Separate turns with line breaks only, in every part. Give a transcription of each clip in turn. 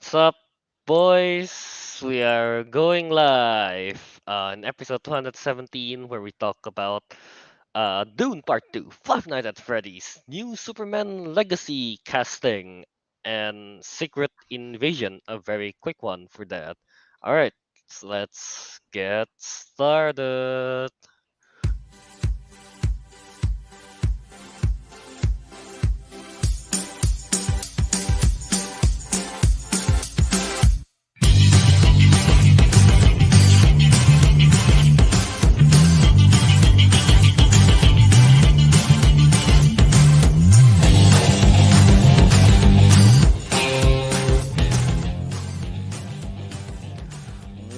What's up, boys? We are going live in episode 217 where we talk about Dune Part 2, Five Nights at Freddy's, new Superman Legacy casting, and Secret Invasion, a very quick one for that. Alright, so let's get started.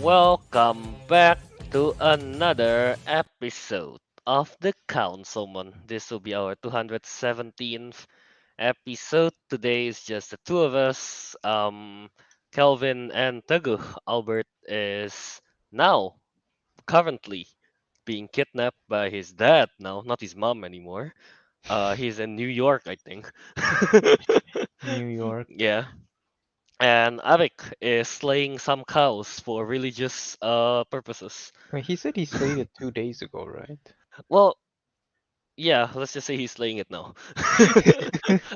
Welcome back to another episode of the Councilmen. This will be our 217th episode. Today is just the two of us, Kelvin and Teguh. Albert is now currently being kidnapped by his dad now, not his mom anymore. He's in New York, I think.
New York.
Yeah. And Ariq is slaying some cows for religious purposes.
Wait, he said he slayed it 2 days ago, right?
Well, yeah, let's just say he's slaying it now.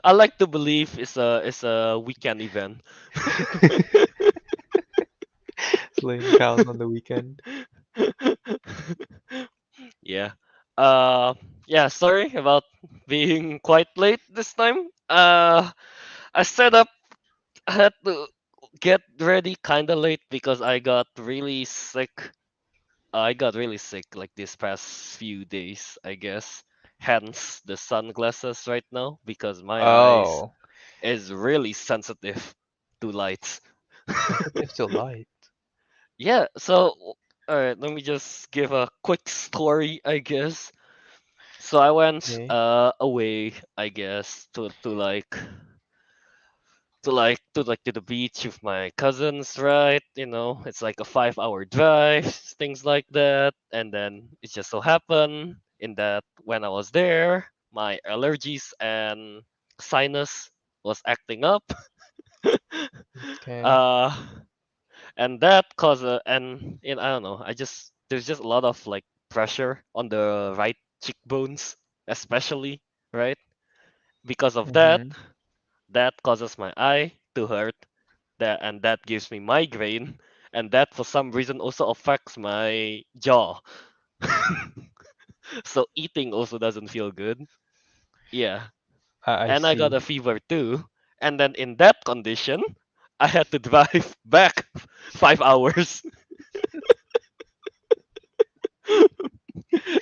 I like to believe it's a weekend event.
Slaying cows on the weekend.
Yeah. Uh yeah, sorry about being quite late this time. I set up I had to get ready kind of late because I got really sick. I got really sick like this past few days, I guess. Hence the sunglasses right now because my eyes
Oh,
is really sensitive to lights.
sensitive to light.
Yeah, so alright, let me just give a quick story, I guess. So I went
Okay.
away, I guess, to the beach with my cousins, right? You know, it's like a 5 hour drive, things like that. And then it just so happened in that when I was there, my allergies and sinus was acting up.
Okay.
uh and that caused I don't know, I just there's just a lot of like pressure on the right cheekbones, especially, right? Because of that,
Mm-hmm.
that causes my eye to hurt, that gives me migraine, and that for some reason also affects my jaw. So eating also doesn't feel good. Yeah,
I
and I got
see.
a fever too. And then in that condition, I had to drive back 5 hours.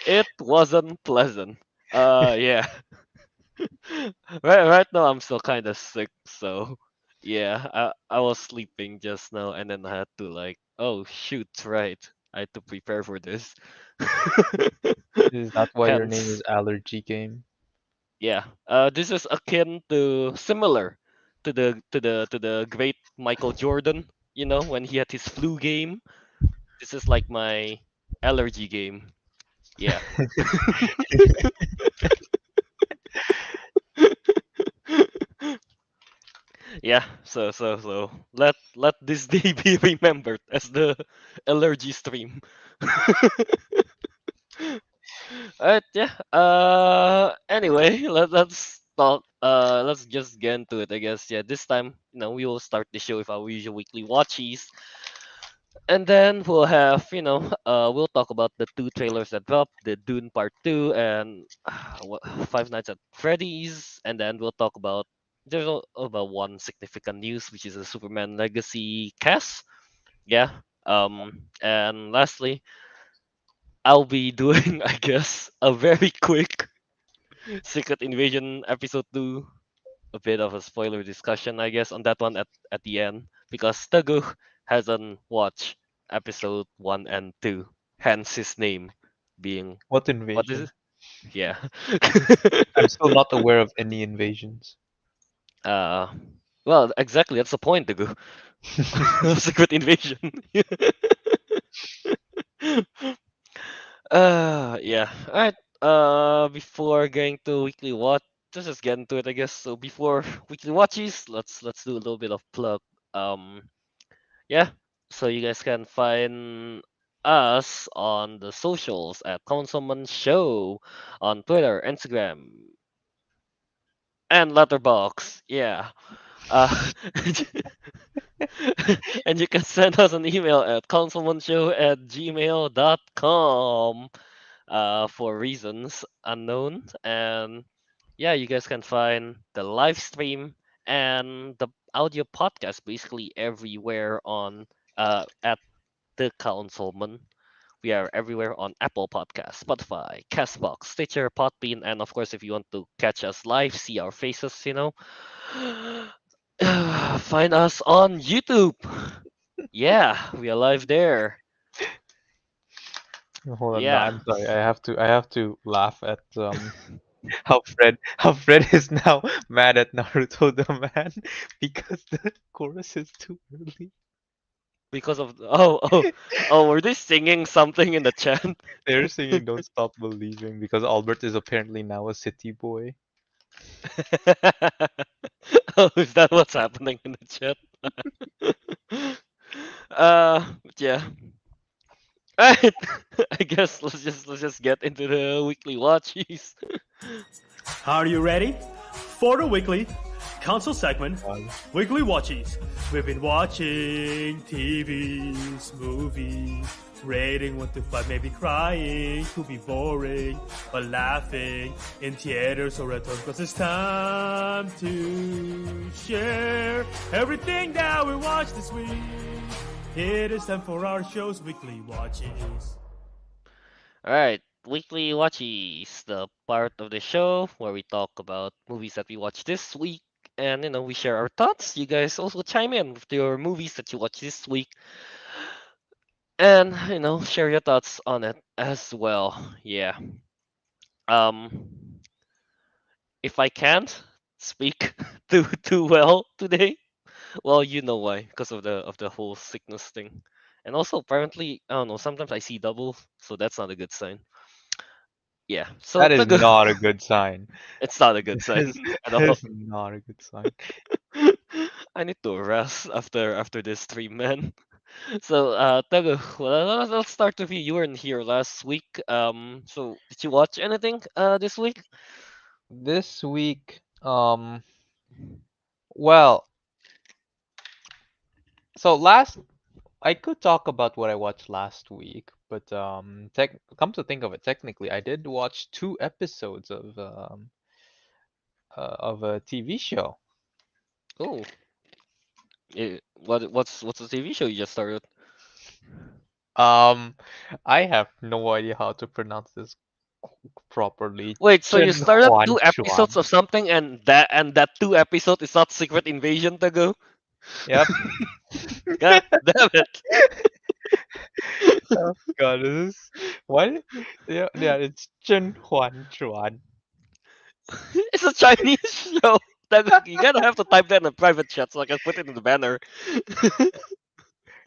It wasn't pleasant. Yeah. Right now I'm still kind of sick, so yeah, I was sleeping just now, and then I had to like, oh shoot, right, I had to prepare for this.
Is that why your name is
Hence,
Allergy Game?
yeah, this is akin to similar to the great Michael Jordan. You know, when he had his flu game, this is like my allergy game. Yeah. Yeah, so let this day be remembered as the allergy stream. Alright, yeah. Anyway, let's talk. Let's just get into it, I guess. Yeah, this time, we will start the show with our usual weekly watchies, and then we'll have, we'll talk about the two trailers that dropped, the Dune Part Two and Five Nights at Freddy's, and then we'll talk about about one significant news, which is a Superman Legacy cast. Yeah. And lastly, I'll be doing, I guess, a very quick Secret Invasion episode 2, a bit of a spoiler discussion, I guess, on that one at the end, because Teguh hasn't watched episode 1 and 2, hence his name being,
What
what is
invasion?
it? Yeah.
I'm still not aware of any invasions.
uh, well, exactly, that's the point, Teguh. Secret Invasion. Yeah. Alright. Before going to weekly watch, let's just get into it, I guess. So before weekly watches, let's do a little bit of plug. Yeah, so you guys can find us on the socials at Councilmen Show on Twitter, Instagram, and Letterbox. Yeah. Uh, and you can send us an email at councilmanshow@gmail.com for reasons unknown. And yeah, you guys can find the live stream and the audio podcast basically everywhere on at the Councilman. We are everywhere on Apple Podcasts, Spotify, Castbox, Stitcher, Podbean, and of course, if you want to catch us live, see our faces, find us on YouTube. Yeah, we are live there.
Hold on, no,
Yeah,
I'm sorry. I have to laugh at how Fred is now mad at Naruto the man because the chorus is too early.
because of were they singing something in the chat?
They're singing "Don't Stop Believing" because Albert is apparently now a city boy.
Oh, is that what's happening in the chat? Yeah. Alright, I guess let's just get into the weekly watchies.
Are you ready? For the weekly council segment,
Um,
Weekly Watchies. We've been watching TVs, movies, rating 1 to 5, maybe crying, could be boring, but laughing in theaters or at home, cause it's time to share everything that we watched this week. It is time for our show's Weekly Watchies.
Alright, weekly watchies, the part of the show where we talk about movies that we watched this week, and we share our thoughts. You guys also chime in with your movies that you watched this week, and share your thoughts on it as well. Yeah. Um, if I can't speak too well today, well, you know why, because of the whole sickness thing, and also apparently I don't know. Sometimes I see double, so that's not a good sign. Yeah. So
that is not a good sign.
it's not a good sign
That is,
at
that
all.
is not a good sign.
I need to rest after this stream, man. So, Teguh, well, let's start with you. You weren't here last week. So did you watch anything this week?
This week, well, so last I could talk about what I watched last week, but come to think of it, technically, I did watch 2 episodes of a TV show.
Oh, what's the TV show you just started?
Um, I have no idea how to pronounce this properly.
Wait, so you
Chen
started
Huan
two episodes
Chuan.
of something, and that two episode is not Secret Invasion, Teguh?
Yep.
God damn it!
Oh God, this is what? Yeah, yeah, it's Chen Huan Chuan.
It's a Chinese show. You gotta have to type that in a private chat so I can put it in the banner.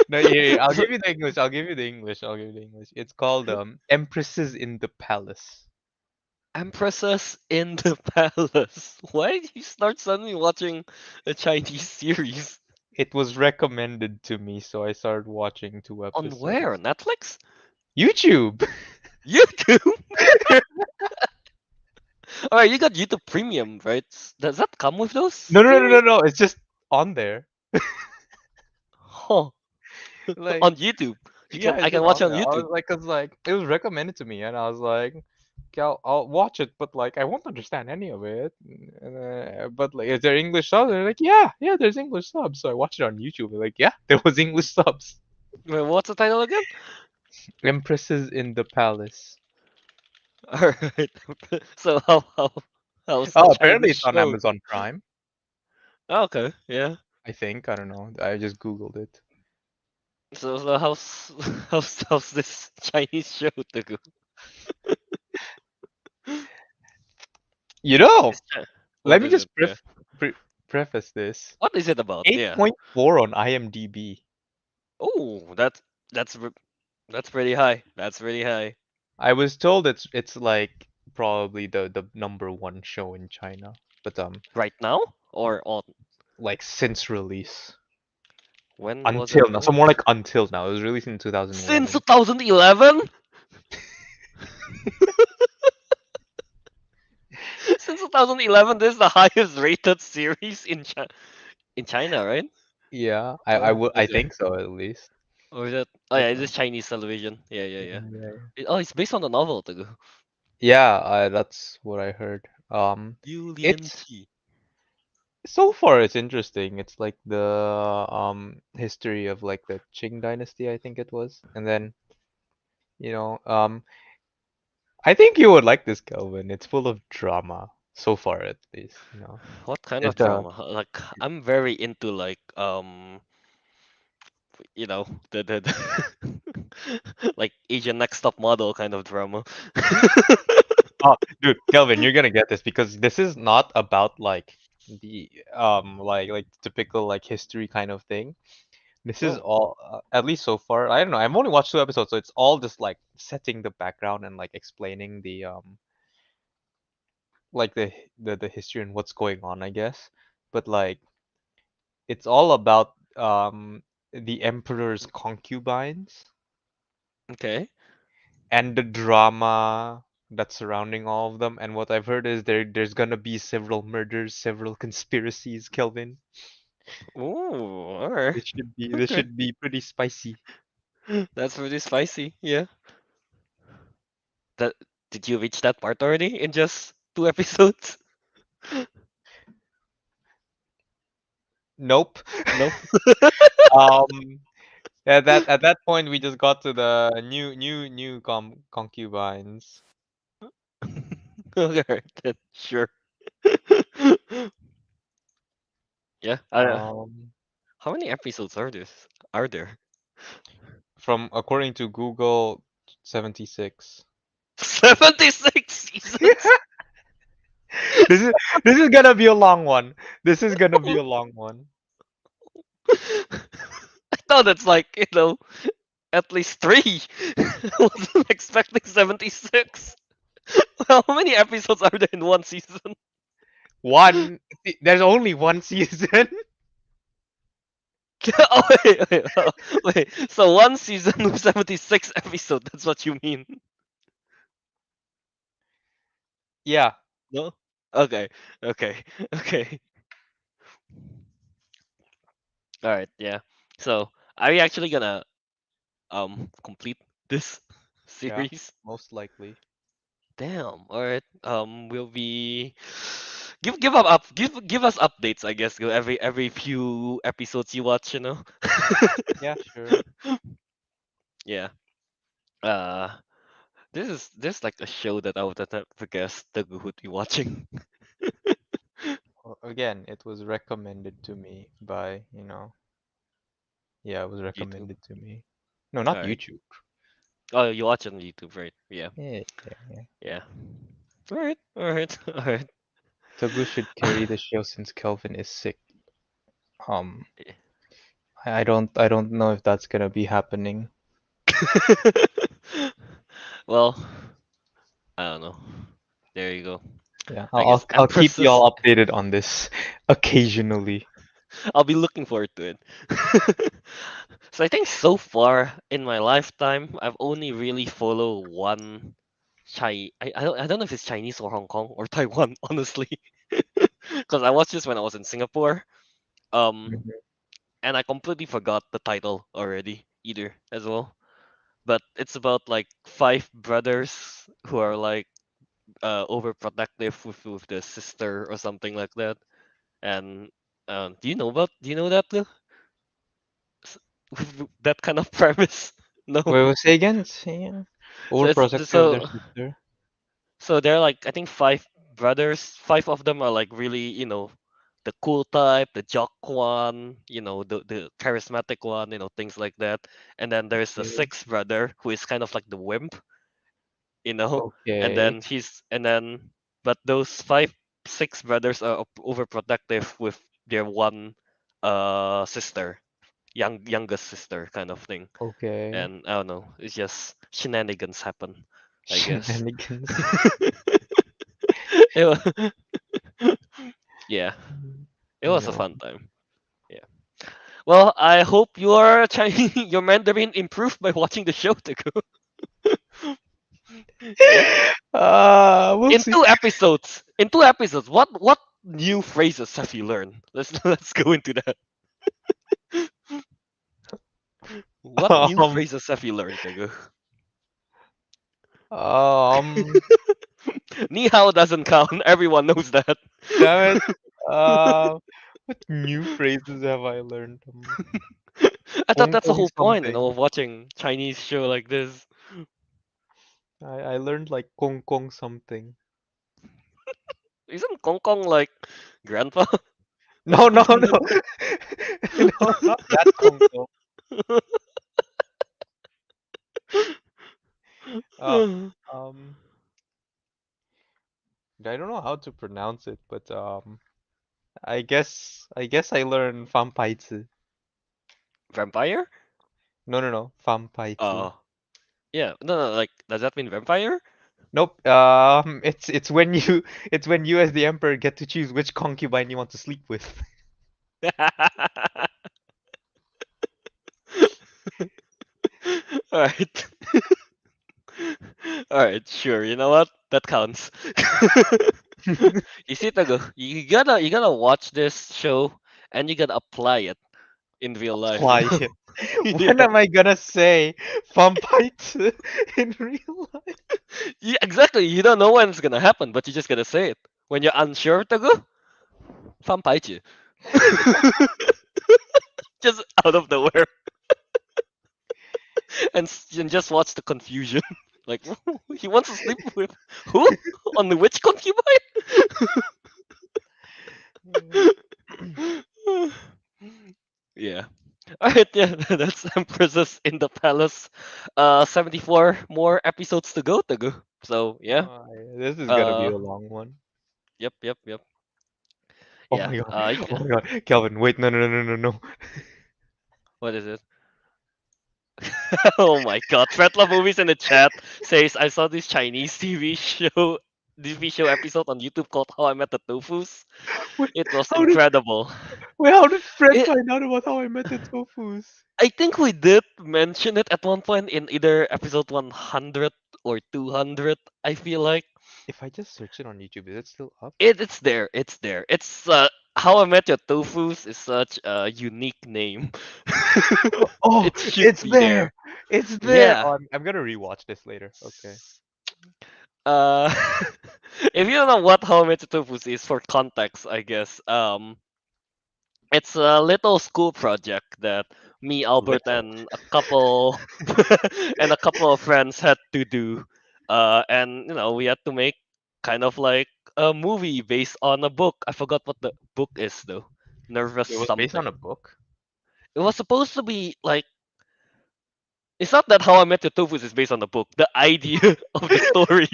No, yeah, yeah, I'll
So,
give you the English. I'll give you the English. I'll give you the English. It's called Empresses in the Palace.
Empresses in the Palace. Why did you start suddenly watching a Chinese series?
It was recommended to me, so I started watching two
On where?
episodes.
Netflix?
YouTube.
YouTube? Alright, you got YouTube Premium, right? Does that come with those
No, no, no, no,
series?
no, no. It's just on there.
Huh.
Like,
On YouTube.
yeah,
I
it's
can
just
watch
on
it on
there. I was
YouTube.
like, cause like it was recommended to me, and I was like, okay, I'll watch it, but like I won't understand any of it. But like, is there English subs? They're like, yeah, yeah, there's English subs. So I watched it on YouTube. They're like, yeah, there was English subs.
Wait, what's the title again?
Empresses in the Palace.
Alright. So how's the
Oh, apparently
Chinese
it's on
show?
Amazon Prime.
Okay, yeah.
I think. I don't know. I just Googled it.
So how's how's this Chinese show to go?
You know,
This Chi-
let
What
me
is it?
just
Yeah.
preface this.
What is it about? Yeah.
8.4 on IMDb.
Oh, that's re- that's pretty high. That's really high.
I was told it's like probably the number one show in China, but
Right now or on?
like since release.
When was it
Until now. So more
released?
like until now. It was released in
Since
2011.
2011? Since 2011, this is the highest rated series in China, right?
Yeah,
Oh,
I
okay.
think so at least.
Or is it? Oh yeah,
But
it is Chinese television. Yeah, yeah, yeah.
yeah,
Oh, it's based on the novel, too.
yeah, that's what I heard.
Yu Lian
It's
Qi.
so far it's interesting. It's like the history of like the Qing dynasty, I think it was, and then you know I think you would like this, Kelvin. It's full of drama so far at least.
What kind of
It's
drama? Like, I'm very into like the like Asian Next Top Model kind of drama.
Oh, dude, Kelvin, you're gonna get this because this is not about like the like typical like history kind of thing. This is
Oh,
all at least so far. I don't know. I've only watched 2 episodes, so it's all just like setting the background and like explaining the like the history and what's going on, I guess. But like it's all about the emperor's concubines
okay.
and the drama that's surrounding all of them. And what I've heard is there's gonna be several murders, several conspiracies, Kelvin.
Ooh, alright.
This
Okay.
should be pretty spicy.
That's really spicy. Yeah. That did you reach that part already in just 2 episodes?
Nope.
No.
Um at that point we just got to the new concubines.
Okay, then sure. Yeah.
Um
How many episodes are this? Are there?
from according to Google 76.
76 seasons.
This is this is gonna be a long one. This is gonna be a long one.
I thought it's like, at least three. I wasn't expecting 76. Well, how many episodes are there in one season?
There's only one season.
Oh, wait. So one season with 76 episodes, that's what you mean?
Yeah.
No? Okay, okay, okay. Alright, yeah. So, are you actually gonna complete this
Yeah,
series?
most likely.
Damn. All right. We'll be give us updates. I guess every few episodes you watch.
Yeah, sure.
Yeah. Uh, this like a show that I would have never guessed that we would be watching.
Again, it was recommended to me by, yeah, it was
YouTube.
recommended to me. No,
All
not
right.
YouTube.
Oh, you watch on YouTube, right? Yeah.
Yeah, yeah, yeah.
Yeah. All right. All right. All right.
Teguh should carry the show since Kelvin is sick. Um, I don't know if that's gonna be happening.
Well, I don't know. There you go.
Yeah,
I
I'll
guess
I'll, I'll keep you
Empresses.
all updated on this occasionally.
I'll be looking forward to it. So I think so far in my lifetime, I've only really followed one I don't know if it's Chinese or Hong Kong or Taiwan, honestly. Because I watched this when I was in Singapore. Um,
Mhm.
and I completely forgot the title already either as well. But it's about like five brothers who are like overprotective with the sister or something like that. And do you know that too? S- that kind of premise? No.
Say again? Say again.
So it's
Overprotective of their
so
sister.
so they're like I think five brothers. Five of them are like really the cool type, the jock one, the charismatic one, things like that. And then there's the
Okay.
sixth brother who is kind of like the wimp, you know. And
Okay.
then but those five six brothers are overprotective with their one sister, youngest sister kind of thing.
Okay.
And I don't know, it's just shenanigans happen, I guess.
Shenanigans.
It wa- yeah,
Mm,
it was a
No.
fun time. Yeah. Well, I hope your Chinese, your Mandarin improved by watching the show, Teguh. Yeah.
We'll
In
see.
2 episodes. In 2 episodes, what new phrases have you learned? Let's go into that. What new
Um,
phrases have you learned, Teguh?
um,
Ni hao doesn't count. Everyone knows that.
damn it. Uh, what new phrases have I learned?
I thought
Kong
that's the
Kong
whole point,
something.
of watching Chinese show like this.
I learned like Kong Kong something.
Isn't Kong Kong like grandpa?
No, no, no. No, not that Kong Kong. Uh, um, I don't know how to pronounce it, but I guess I learned Fanpaizi.
Vampire?
No, no, no, Fanpaizi.
Oh, yeah. No, no. Like, does that mean vampire?
Nope. It's when you it's when you as the emperor get to choose which concubine you want to sleep with.
All right. All right. Sure. You know what? That counts. You see, Tago, you gotta watch this show and you gotta apply it in real life.
Apply it. When
Yeah.
am I gonna say Fanpaizi in real life?
Yeah. Exactly. You don't know when it's gonna happen, but you just gotta say it when you're unsure, Tago. 翻牌子. Just out of nowhere, and just watch the confusion. Like, he wants to sleep with who? On the which concubine? Yeah. Alright, yeah, that's Empresses in the Palace. 74 more episodes to go. So, yeah.
This is gonna be
Uh,
a long one.
yep, yep, yep.
Oh
Yeah.
my god. Oh my god. Kelvin, wait, no, no, no, no, no, no.
What is it? Oh my god. Fretla Movies in the chat says, I saw this Chinese TV show episode on YouTube called How I Met the Tofus.
Wait,
It was
how did
incredible.
Fred
It,
find out about how I met the Tofus?
I think we did mention it at one point in either episode 100 or 200, I feel like.
If I just search it on YouTube, is it still up?
It's there. It's there. It's How I Met Your Tofus is such a unique name.
Oh,
It should
it's
be there.
there. It's there.
Yeah.
Oh, I'm gonna rewatch this later. Okay.
Uh, if you don't know what How I Met Your Tofus is, for context, I guess, it's a little school project that me, Albert,
Little.
and a couple and a couple of friends had to do. And we had to make kind of like a movie based on a book. I forgot what the book is though. Nervous
It was based on a
something.
book.
It was supposed to be like, it's not that How I Met Your Tofus is based on the book. The idea of the story,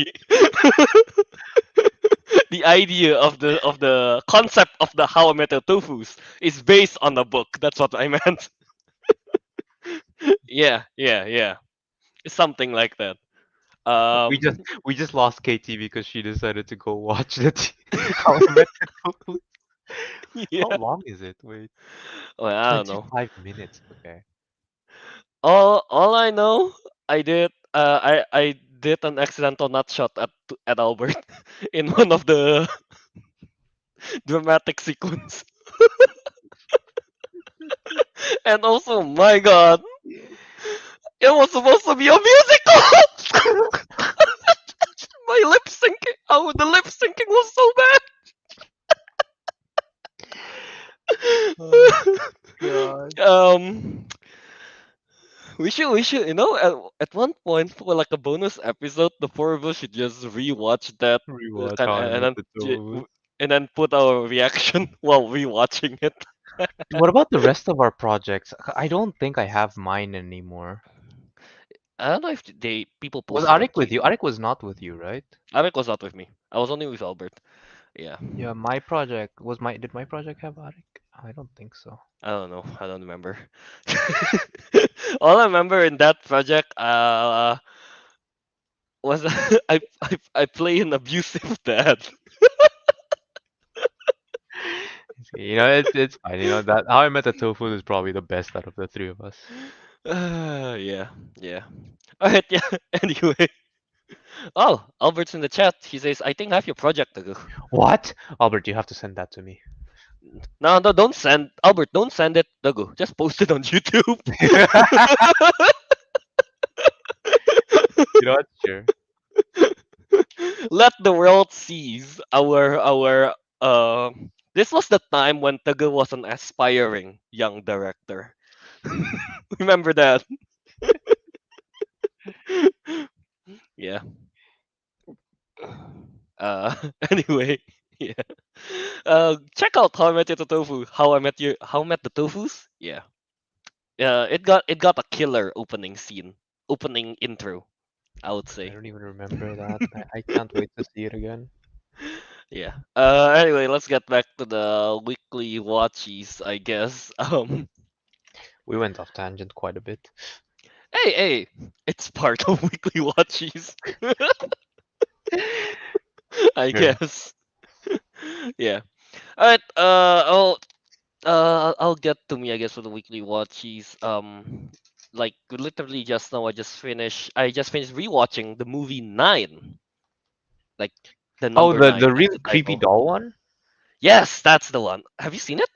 the idea of the concept of the How I Met Your Tofus is based on the book. That's what I meant. Yeah, yeah, yeah. It's something like that.
We
Um,
just we just lost KT because she decided to go watch the How I Met Your Tofus. How
yeah.
long is it? Wait,
Well, I don't know.
25 minutes. Okay.
All I know, I did an accidental nut shot at Albert in one of the dramatic sequence, and also, my God, it was supposed to be a musical. My lip syncing, the lip syncing was so
Oh
bad.
God.
We should, at one point for like a bonus episode, the four of us should just rewatch that,
Rewatch
kind
How
of,
I
and
Met
then
the Tofus.
put our reaction while rewatching it.
What about the rest of our projects? I don't think I have mine anymore.
I don't know if people
Was
posted on
Arik with you?
YouTube.
Arik was not with you, right?
Arik was not with me. I was only with Albert. Yeah,
Yeah, my project was my. Did my project have Arik? I don't think so.
I don't know. I don't remember. All I remember in that project, was I play an abusive dad.
You know, it's fine. You know that How I Met the Tofu is probably the best out of the three of us.
Yeah, yeah. Alright, yeah. Anyway. Oh, Albert's in the chat. He says, I think I have your project, Teguh.
What? Albert, you have to send that to me.
No, no, don't send. Albert, don't send it, Teguh. Just post it on YouTube.
You know what? Sure.
Let the world sees our this was the time when Teguh was an aspiring young director. Remember that? Yeah. Anyway, yeah. Check out How I Met Your Tofu. How I Met the Tofus? Yeah. It got a killer opening scene. Opening intro, I would
I
say.
don't even remember that. I can't wait to see it again.
Yeah. Anyway, let's get back to the weekly watchies, I guess.
We went off tangent quite a bit.
Hey, it's part of weekly watchies, I
Sure.
guess. Yeah. Alright, I'll get to me, I guess, for the weekly watchies. Like literally just now, I just finished rewatching the movie Nine, like the
Oh,
number
the
nine, like
really
the
creepy
title.
doll one?
Yes, that's the one. Have you seen it?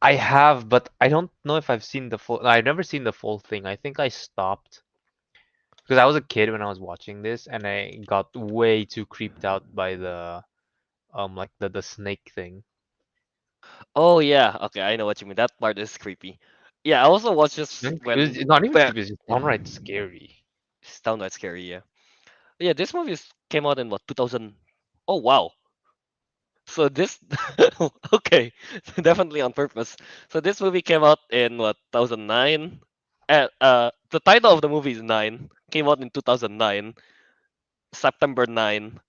I have, but I don't know if I've seen the full. I've never seen the full thing. I think I stopped because I was a kid when I was watching this, and I got way too creeped out by like the snake thing.
Oh yeah, okay, I know what you mean. That part is creepy. Yeah, I also watched this
It's
when
not even
back.
creepy. It's just downright scary.
It's downright scary. Yeah, yeah. This movie came out in what 2000. Oh wow. So this okay, definitely on purpose. So this movie came out in what 2009. The title of the movie is Nine. Came out in 2009, September 9.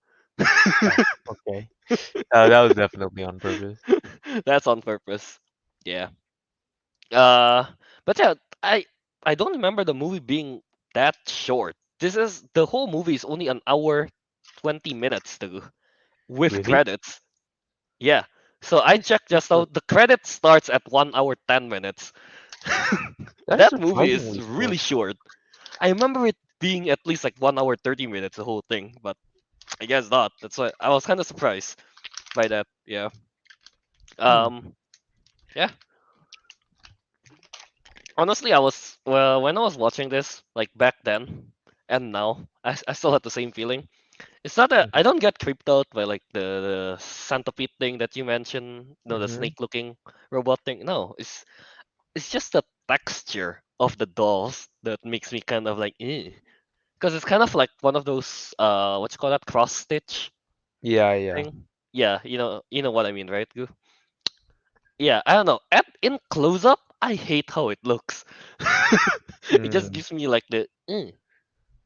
Oh, okay. That was definitely on purpose.
That's on purpose. Yeah. Uh, but yeah, I I don't remember the movie being that short. The whole movie is only an hour 20 minutes to with
Really?
credits. Yeah. So I
That's
checked
pretty
just now.
short.
The credit starts at 1 hour 10 minutes.
That is
That movie is
surprisingly
really
short.
short. I remember it being at least like 1 hour 30 minutes the whole thing, but I guess not. That's why I was kind of surprised by that. Yeah.
Hmm.
Um. Yeah. Honestly, when I was watching this like back then and now, I still had the same feeling. It's not that I don't get creeped out by like the centipede thing that you mentioned, no, the
Mm-hmm.
snake looking robot thing. No, it's just the texture of the dolls that makes me kind of like, because it's kind of like one of those what you call that, cross stitch
Yeah, yeah.
thing. Yeah, you know what I mean, right? Gu? Yeah, I don't know. In close up, I hate how it looks. It just
Mm,
gives me like the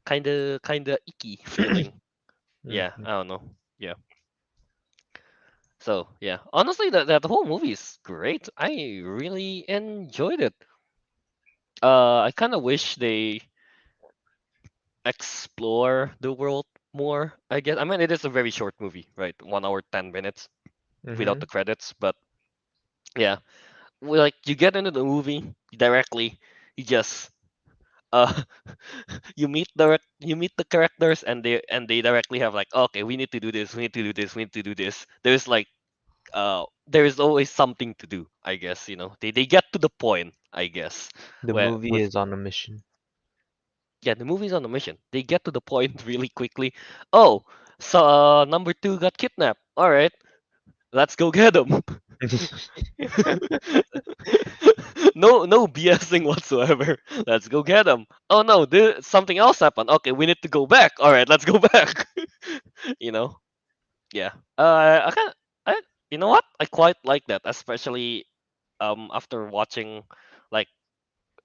kind of icky feeling. Yeah,
mhm.
I don't know. Yeah. So yeah, honestly, that whole movie is great. I really enjoyed it. I kind of wish they explore the world more. I guess. I mean, it is a very short movie, right? 1 hour 10 minutes without the
Mhm.
credits. But yeah, like you get into the movie directly. You just uh you meet the characters and they directly have like, okay, we need to do this, we need to do this, we need to do this. There's like there is always something to do, I guess. They get to the point, I guess.
The
Where
movie
with
is on a mission.
Yeah, the movie's on a mission. They get to the point really quickly. Oh, so number two got kidnapped. All right, let's go get him. No BSing whatsoever. Let's go get him. Oh no, something else happened. Okay, we need to go back. All right, let's go back. you know yeah. I kind I You know what, I quite like that, especially after watching like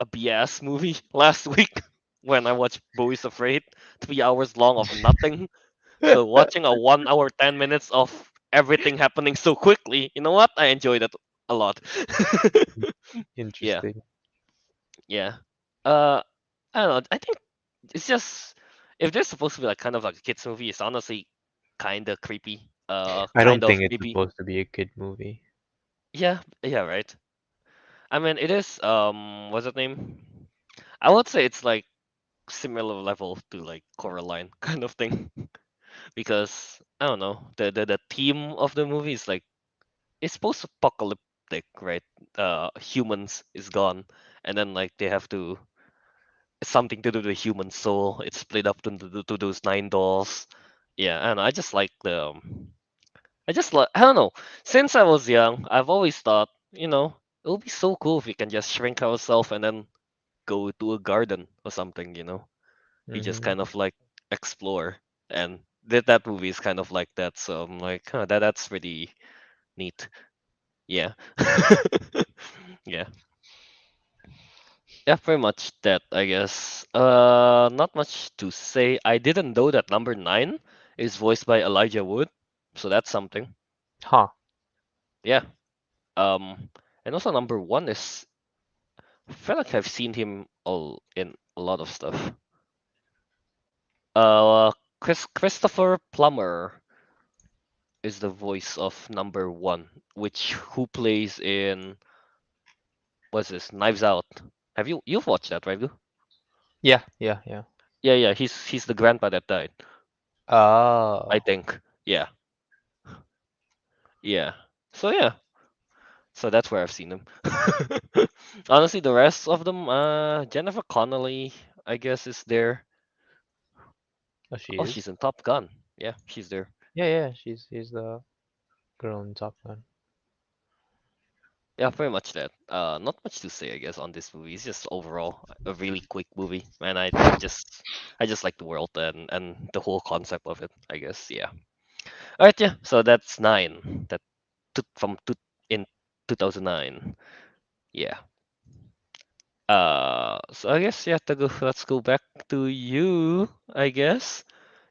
a BS movie last week when I watched Bowie's Afraid, 3 hours long of nothing. So watching a 1 hour 10 minutes of everything happening so quickly, you know what, I enjoyed it a lot. Yeah,
Interesting.
yeah. uh I don't know, I think it's just, if they're supposed to be like kind of like a kids movie, it's honestly kind of creepy,
I
kind
don't
of
think it's
maybe.
supposed to be a kid movie.
yeah, right. I mean, it is what's the name? I would say it's like similar level to like Coraline kind of thing because I don't know the theme of the movie is like it's post-apocalyptic, right? Humans is gone, and then like they have to it's something to do with the human soul. It's split up to those nine dolls. Yeah, and I just like the I just like I don't know. Since I was young, I've always thought it would be so cool if we can just shrink ourselves and then go to a garden or something. We just
Hmm.
kind of like explore, and that movie is kind of like that. So I'm like, that's pretty neat. Yeah. Yeah. Yeah, pretty much that, I guess. Not much to say. I didn't know that number nine is voiced by Elijah Wood, so that's something.
Huh.
Yeah. And also number one is I feel like I've seen him all in a lot of stuff. Christopher Plummer is the voice of number one, which who plays in what's this? Knives Out. You've watched that, right? Gu?
Yeah, yeah, yeah.
Yeah, yeah. He's the grandpa that died. I
Oh,
think. Yeah, yeah. So yeah, so that's where I've seen him. Honestly, the rest of them, Jennifer Connelly, I guess, is there.
oh, she
Oh,
is.
she's in Top Gun. Yeah, she's there.
Yeah, yeah. She's the girl in Top Gun.
Yeah, pretty much that. Not much to say, I guess, on this movie. It's just overall a really quick movie, and I just like the world and the whole concept of it. I guess, yeah. All right, yeah. So that's nine. That from in 2009. Yeah. So I guess yeah, let's go back to you. I guess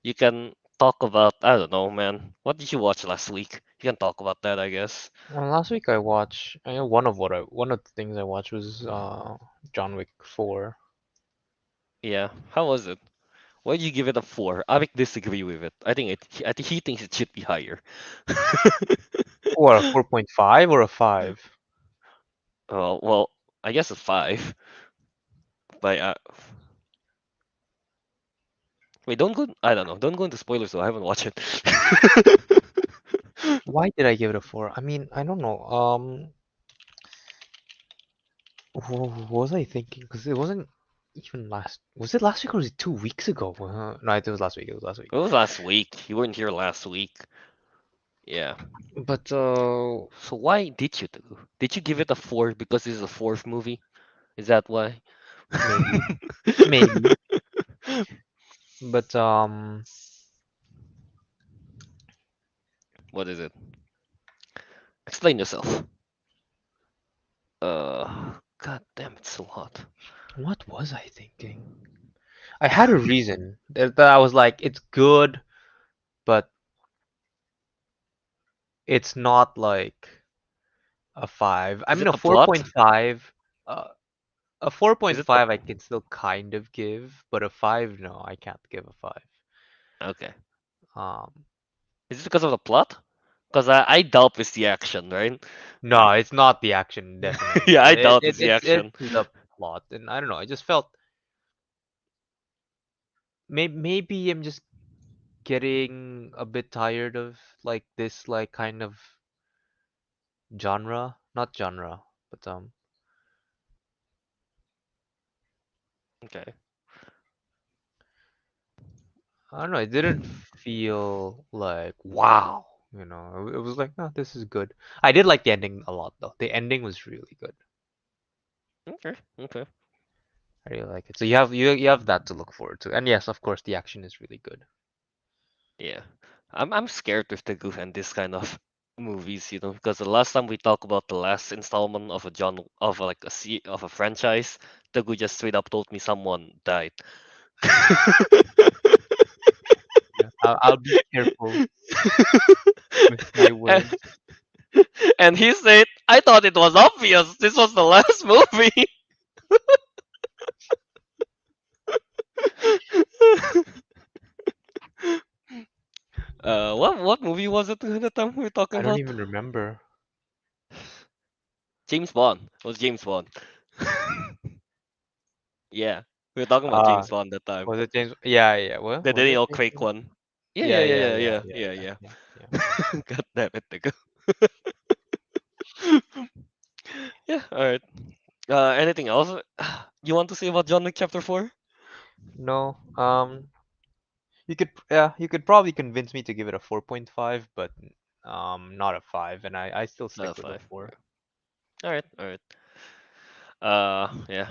you can talk about I don't know, man. What did you watch last week? You can talk about that, I guess.
Last week I watched. I know one of the things I watched was John Wick 4.
Yeah. How was it? Why did you give it a four? Arik disagree with it. I think he thinks it should be higher.
Or a 4.5 or a 5.
Well, I guess a five. But wait, don't go. I don't know. Don't go into spoilers though. I haven't watched it.
Why did I give it a 4? I mean, I don't know. What was I thinking? Because it wasn't even last. Was it last week or was it 2 weeks ago? No, it was last week. It was last week.
It was last week. You weren't here last week. Yeah.
But
So why did you do? Did you give it a four because this is a fourth movie? Is that why?
maybe, maybe. But
What is it? Explain yourself. God damn, it's so hot.
what was I thinking? I had a reason that I was like, it's good, but it's not like a 5. I
Is
mean,
it the plot?
uh, a
Is it the
4.5 I can still kind of give, but a 5, no, I can't give a 5.
okay?
Um,
Is it because of the plot? Because I doubt it's the action, right?
no, it's not the action, definitely.
Yeah, I doubt it's the
It's
action.
the plot, and I don't know. I just felt maybe I'm just getting a bit tired of like this like kind of genre, not genre, but
Okay.
I don't know. It didn't feel like wow. It was like, no, this is good. I did like the ending a lot though. The ending was really good.
Okay. Okay.
I really like it. So you have that to look forward to. And yes, of course, the action is really good.
Yeah. I'm scared with Teguh and this kind of movies, because the last time we talked about the last installment of a like of a franchise, Teguh just straight up told me someone died.
Yeah, I'll be careful with my
and,
words.
and he said, I thought it was obvious. This was the last movie. what movie was it the time we were talking
I don't
about?
even remember.
James Bond. It was James Bond. Yeah, we were talking about
Ah,
James Bond that time.
was it James? Yeah, yeah. Well,
The
was it
Daniel
James?
Craig one. Yeah,
Yeah,
yeah, yeah,
yeah,
yeah,
yeah,
yeah,
yeah,
yeah,
yeah,
yeah.
yeah, yeah.
God damn it, Teguh. Yeah, alright. Anything else you want to say about John Wick Chapter 4?
No, you could probably convince me to give it a 4.5, but not a 5, and I still
Not
stick
a
with a
5.
4.
Alright, alright. Yeah.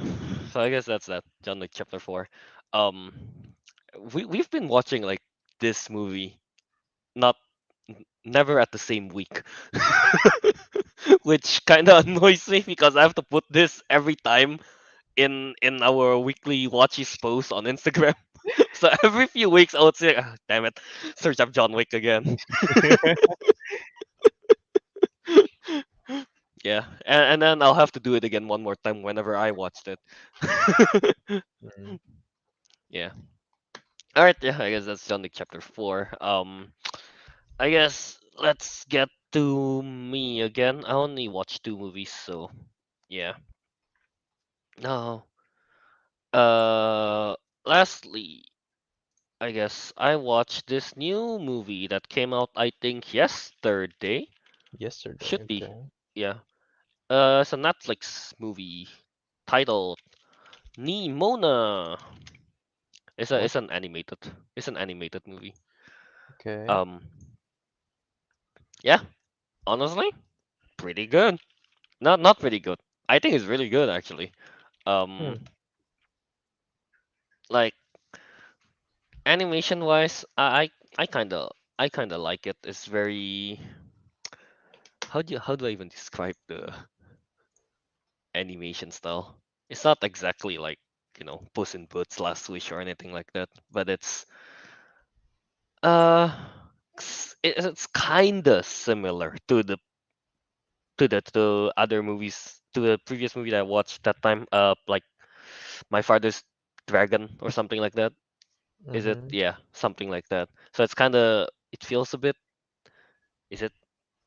So I guess that's that. John Wick Chapter 4. Um, we've been watching like this movie, not never at the same week, which kind of annoys me because I have to put this every time in our weekly watches post on Instagram. So every few weeks I would say, "Ah, damn it, search up John Wick again." Yeah, and then I'll have to do it again one more time whenever I watched it.
Mm.
Yeah. All right. Yeah. I guess that's John Wick Chapter 4. I guess let's get to me again. I only watched two movies, so yeah. No. Uh. Lastly, I guess I watched this new movie that came out. I think yesterday.
Yesterday,
Should be.
okay.
Yeah. It's a Netflix movie titled Nimona.
What?
It's an animated movie.
Okay.
Um. Yeah. Honestly, pretty good. Not pretty good. I think it's really good actually. Um.
Hmm.
Like animation wise, I kind of like it. It's very how do I even describe the animation style? It's not exactly like Puss in Boots, Last Wish, or anything like that, but uh it's kind of similar to the other movies, to the previous movie that I watched that time. Like My Father's Dragon or something like that. Is it?
Mm-hmm.
Yeah, something like that. So it's kind of it feels a bit. Is it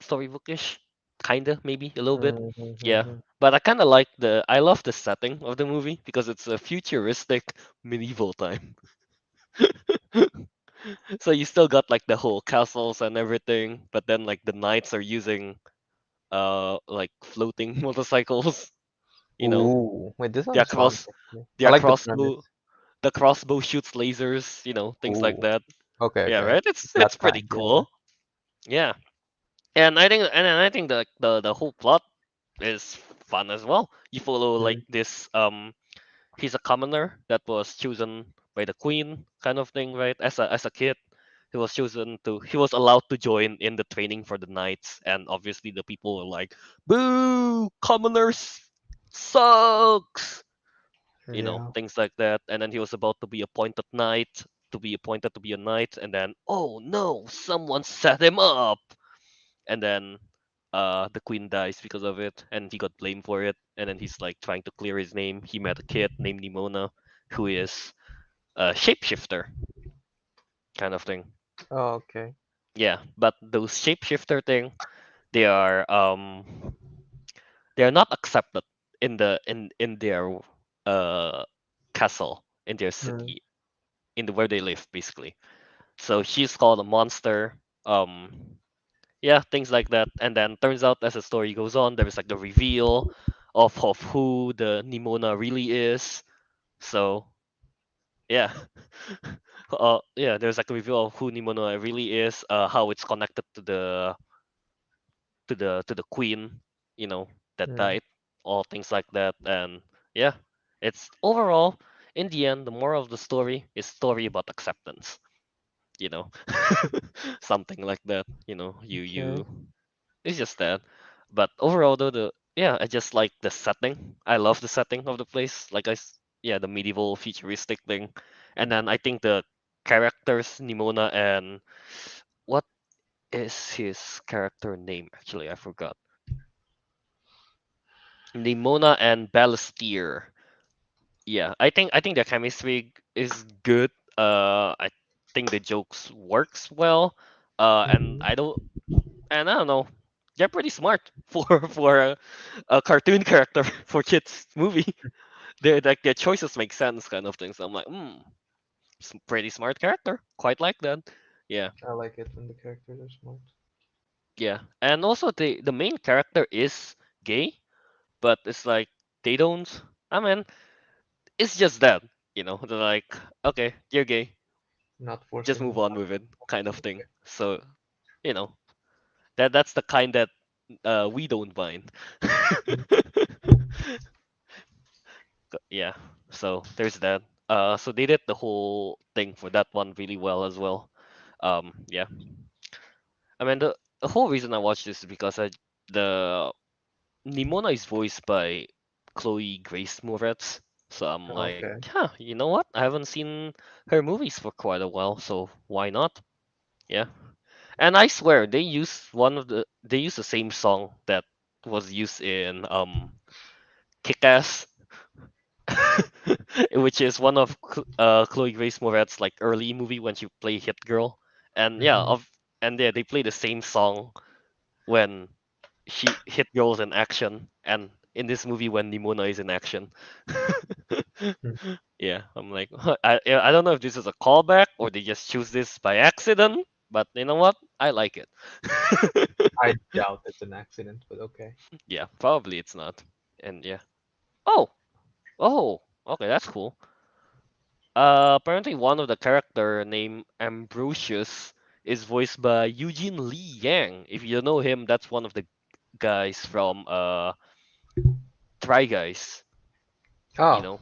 storybookish? Kinda, maybe a little bit. Yeah,
Mm-hmm.
but I love the setting of the movie because it's a futuristic medieval time. So you still got like the whole castles and everything, but then like the knights are using like floating motorcycles. You know,
Ooh, wait, this
their
sounds fun.
cross
Actually. I
their
like the premise.
crossbow shoots lasers. Things like
Ooh,
that.
okay,
Yeah,
okay.
right.
It's
It's
that
pretty
kind, yeah.
cool. Yeah, and I think the whole plot is fun as well. You follow like
Mm,
this he's a commoner that was chosen by the queen kind of thing, right? As a kid, he was allowed to join in the training for the knights, and obviously the people were like, "Boo, commoners sucks."
yeah.
Things like that. And then he was about to be appointed to be a knight, and then oh no, someone set him up, and then the queen dies because of it, and he got blamed for it, and then he's like trying to clear his name. He met a kid named Nimona who is a shapeshifter kind of thing.
Oh, okay.
Yeah, but those shapeshifter thing, they are they are not accepted in their uh castle, in their
Mm,
city, where they live basically. So she's called a monster. Yeah, things like that. And then turns out as the story goes on, there is like the reveal of who the Nimona really is. So yeah, yeah, there's like a reveal of who Nimona really is, how it's connected to the queen, that
mm,
died, all things like that. And yeah, it's overall, in the end, the moral of the story is story about acceptance. You know, something like that.
okay.
It's just that. But overall, though, I just like the setting. I love the setting of the place. Yeah, the medieval futuristic thing. And then I think the characters, Nimona and what is his character name? Actually, I forgot. Nimona and Balestier. Yeah, I think the chemistry is good. I think the jokes works well. And
Mm-hmm.
I don't know. they're pretty smart for a cartoon character for kids movie. They like their choices make sense, kind of thing. So I'm like, pretty smart character. Quite like that. Yeah,
I like it when the characters are smart.
yeah. And also the main character is gay, but it's like they don't. I mean, it's just that, They're like, okay, you're gay,
Not
just
forcing.
move on with it, kind of thing.
Okay.
So you know that's the kind that we don't mind. Yeah. So there's that. So they did the whole thing for that one really well as well. Yeah. I mean the whole reason I watched this is because the Nimona is voiced by Chloe Grace Moretz. So I'm like,
Okay.
huh, you know what? I haven't seen her movies for quite a while, so why not? Yeah. And I swear they use the same song that was used in Kick-Ass, which is one of Chloe Grace Moretz's like early movie when she played Hit Girl. And yeah,
Mm-hmm.
they play the same song when she Hit Girl's in action, and in this movie when Nimona is in action. Yeah, I'm like, I don't know if this is a callback or they just choose this by accident, but you know what? I like it.
I doubt it's an accident, but okay.
Yeah, probably it's not. And yeah. Oh, oh, okay, that's cool. Apparently one of the character named Ambrosius is voiced by Eugene Lee Yang. If you know him, that's one of the guys from Try Guys. You
Oh,
know,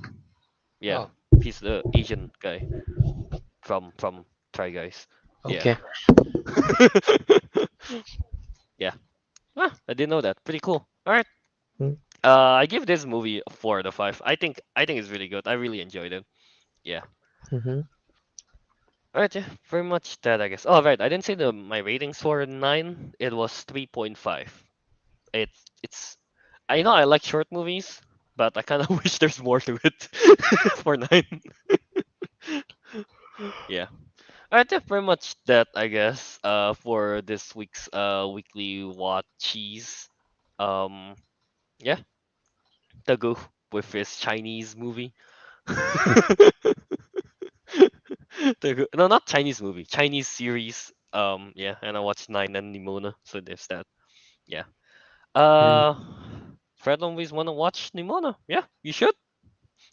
yeah,
oh,
he's the Asian guy from Try Guys. Yeah,
okay.
yeah. I didn't know that. Pretty cool. All right.
Mm.
I give this movie a 4 out of 5. I think it's really good. I really enjoyed it. Yeah.
Mm-hmm.
Alright, yeah, very much that I guess. Oh right, I didn't say my ratings for 9. It was 3.5. It's I know I like short movies, but I kind of wish there's more to it for 9. Yeah. Alright, yeah, very much that I guess. For this week's weekly watchies. Um, yeah, Teguh with his Chinese movie. No, not Chinese movie, Chinese series. Yeah, and I watched Nine and Nimona, so there's that. Yeah.
Mm.
Uh, Fred always wanna watch Nimona. Yeah, you should.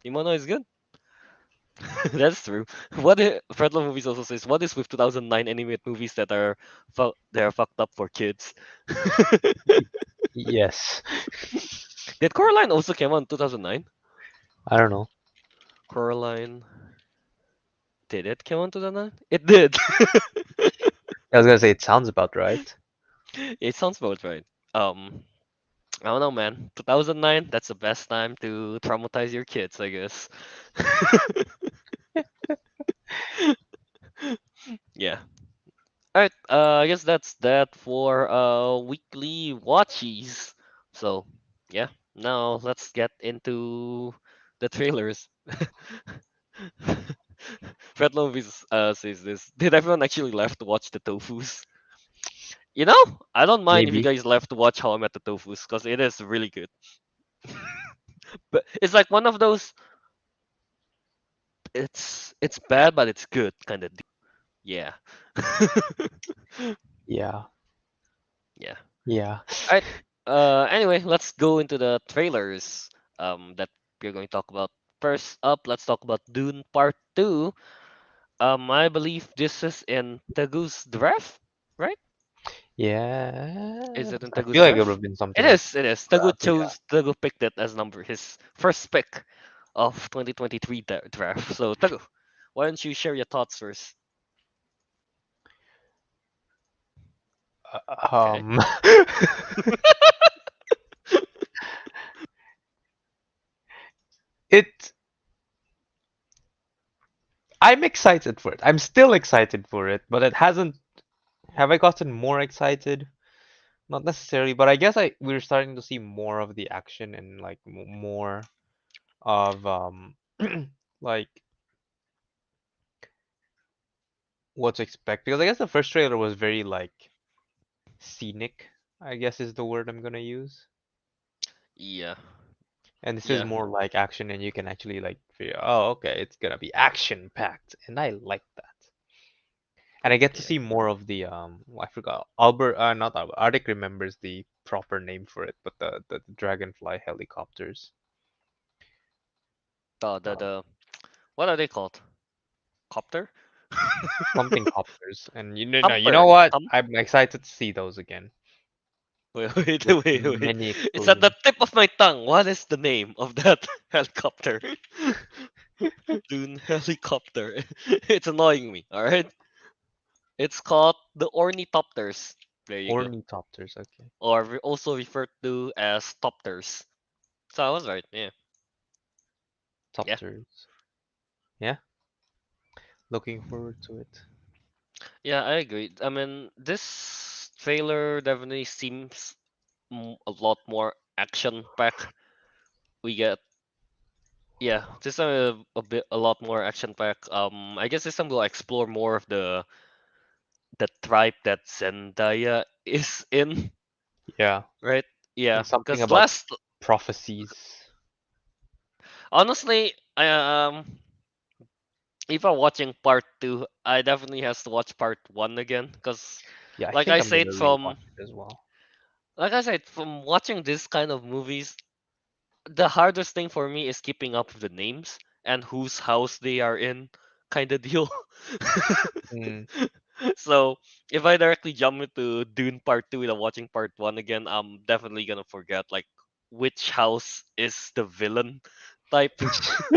Nimona is good. That's true. Fred movies also says, what is with 2009 animated movies that are fucked up for kids?
Yes.
Did Coraline also came out in 2009?
I don't know.
Coraline, did it come out in 2009? It did.
I was gonna say it sounds about right.
It sounds about right. I don't know, man. 2009, that's the best time to traumatize your kids, I guess. Yeah. Alright, I guess that's that for weekly watchies. So, yeah. Now let's get into the trailers. Fred Lovis says this. Did everyone actually left to watch the Tofus? I don't mind if you
Maybe.
guys left to watch How I Met the Tofus, because it is really good. But it's like one of those it's bad but it's good kind of deal. Yeah.
Yeah.
Yeah.
Yeah.
All right. Anyway, let's go into the trailers. That we're going to talk about. First up, let's talk about Dune Part Two. I believe this is in Tegu's draft, right? Is
Yeah.
it in
I
Tegu's
feel like it would
draft?
have been
It
something like
is. It is.
that. Yeah.
Tegu picked it as number his first pick of 2023 draft. So Tegu, why don't you share your thoughts first? Okay.
Um. it. I'm excited for it. I'm still excited for it, but it hasn't. Have I gotten more excited? Not necessarily, but I guess we're starting to see more of the action and like more of like what to expect. Because I guess the first trailer was very like scenic, I guess is the word I'm gonna use.
Yeah,
And this is
yeah,
more like action, and you can actually like figure, oh, okay, it's gonna be action packed, and I like that. And I get to
yeah.
see more of the I forgot Albert, not Albert. Arctic remembers the proper name for it, but the dragonfly helicopters, uh,
The what are they called? Copter?
something copters, and you know
Thumper.
what?
Thump.
I'm excited to see those again
Wait,
with
wait.
many
It's at the
explosions.
tip of my tongue. What is the name of that helicopter? Dune helicopter. It's annoying me. All right. It's called the ornithopters. There you go.
Ornithopters, okay.
Or also referred to as topters. So I was right. Yeah. Yeah.
Topters. Yeah, looking forward to it.
Yeah, I agree. I mean, this trailer definitely seems a lot more action packed. We get yeah, this time a lot more action packed. I guess this time we'll explore more of the tribe that Zendaya is in,
Yeah,
right? Yeah,
and something
because
about
last
prophecies.
honestly, if I'm watching part two, I definitely has to watch part one again, because
Yeah, I
like
think
I
I'm gonna
said from
rewatch it as well.
like I said from watching this kind of movies, the hardest thing for me is keeping up with the names and whose house they are in, kind of deal.
Mm,
So if I directly jump into Dune Part Two without watching Part One again, I'm definitely gonna forget like which house is the villain type.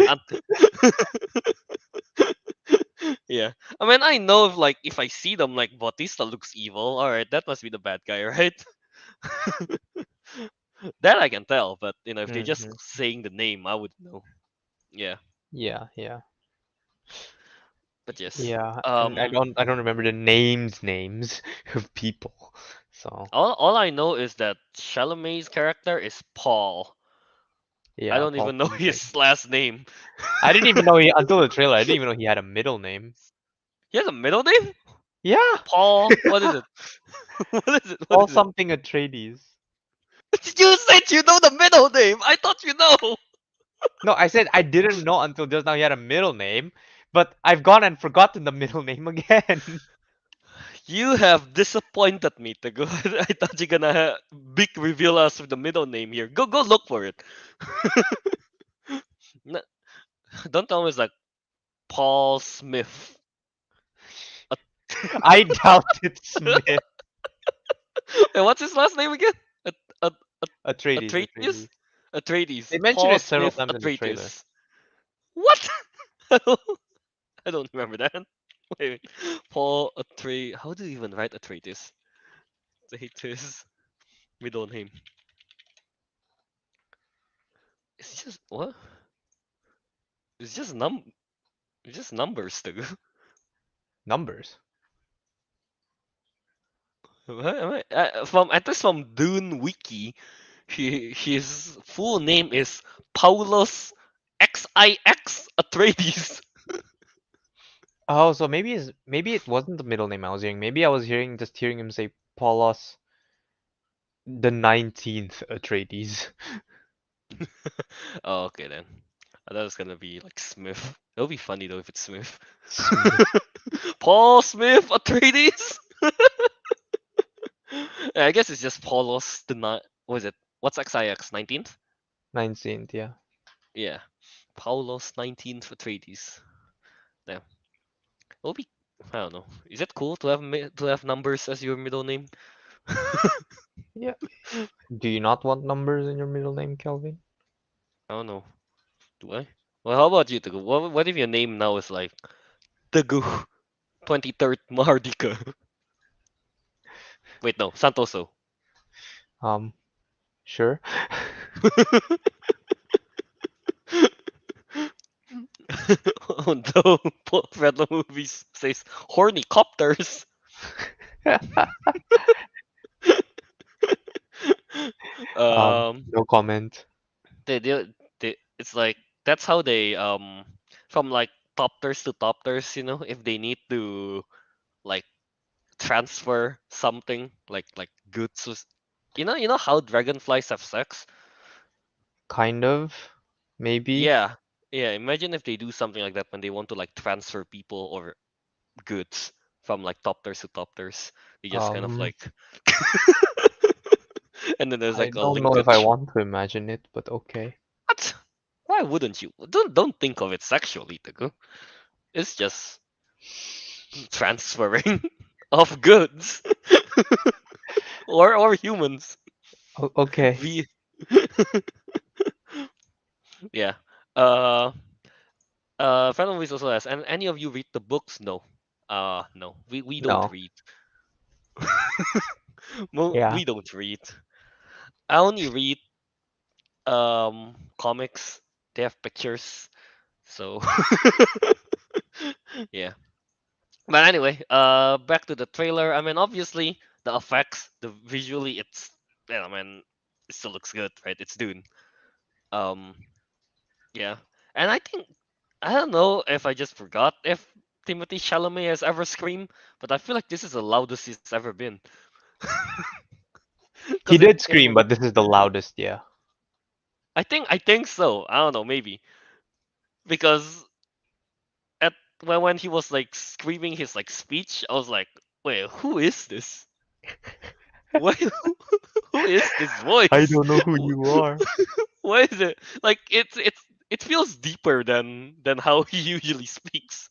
And- yeah, I mean I know if I see them like Bautista looks evil, all right, that must be the bad guy, right? That I can tell, but if they just
hmm.
saying the name, I would know. Yeah,
Yeah, yeah,
but yes,
yeah. And I don't remember the names of people. So
all I know is that Chalamet's character is Paul. I
yeah,
don't
Paul
even know
something.
his last name.
I didn't even know he until the trailer. I didn't even know he had a middle name.
He has a middle name?
Yeah,
Paul. What is it? What is it? What
Paul
is it?
something Atreides.
You said you know the middle name. I thought you know.
No, I said I didn't know until just now he had a middle name, but I've gone and forgotten the middle name again.
You have disappointed me, Teguh. I thought you're gonna big reveal us with the middle name here. Go look for it. No, don't tell me it's like Paul Smith. At-
I doubt it's Smith.
Wait, what's his last name again? At, at,
Atreides,
Atreides?
Atreides. They
Atreides.
mentioned
Paul
it several
Smith
times in the trailer.
Atreides. What? I don't remember that. Wait. Paul Atreides. How do you even write Atreides? Atreides. Middle name. It's just what? It's just It's just numbers, too.
Numbers.
From at least from Dune Wiki, his full name is Paulos XIX Atreides.
Oh, so maybe it wasn't the middle name I was hearing. Maybe I was hearing him say Paulos the 19th Atreides.
Oh, okay then. I thought it was gonna be like Smith. It'll be funny though if it's Smith.
Smith.
Paul Smith Atreides. Yeah, I guess it's just Paulos the not. What is it? What's XIX 19th?
19th, yeah.
Yeah, Paulos 19th Atreides. Yeah, it'll be. I don't know. Is it cool to have to have numbers as your middle name?
Yeah. Do you not want numbers in your middle name, Kelvin?
I don't know. Do I? Well, how about you, Teguh? What if your name now is like Teguh 23rd Mahardika? Wait, no, Santoso.
Um, sure.
Oh no, Freddy movies says horny copters. Um,
No comment.
it's like that's how they from like topters to topters, if they need to like transfer something like goods you know how dragonflies have sex?
Kind of, maybe.
Yeah. Yeah, imagine if they do something like that when they want to like transfer people or goods from like topters to topters. They just kind of
Um,
like and then there's
I
like a
don't know if I
linkage.
want to imagine it, but okay.
What? Why wouldn't you? Don't think of it sexually, Teguh. It's just transferring of goods or humans.
Okay.
We yeah. Uh Friend always also asks, and any of you read the books? No. No. We don't
No.
read.
Yeah.
We don't read. I only read comics. They have pictures. So yeah. But anyway, back to the trailer. I mean, obviously the effects, the visually, it's yeah, I mean, it still looks good, right? It's Dune. Um, yeah, and I think I don't know if I just forgot if Timothy Chalamet has ever screamed, but I feel like this is the loudest he's ever been. Because
He did
in
scream, but this is the loudest, yeah.
I think so. I don't know, maybe because at when he was like screaming his like speech, I was like, wait, who is this? Why? Who is this
I
voice?
don't know who you are.
Why is it like it feels deeper than how he usually speaks.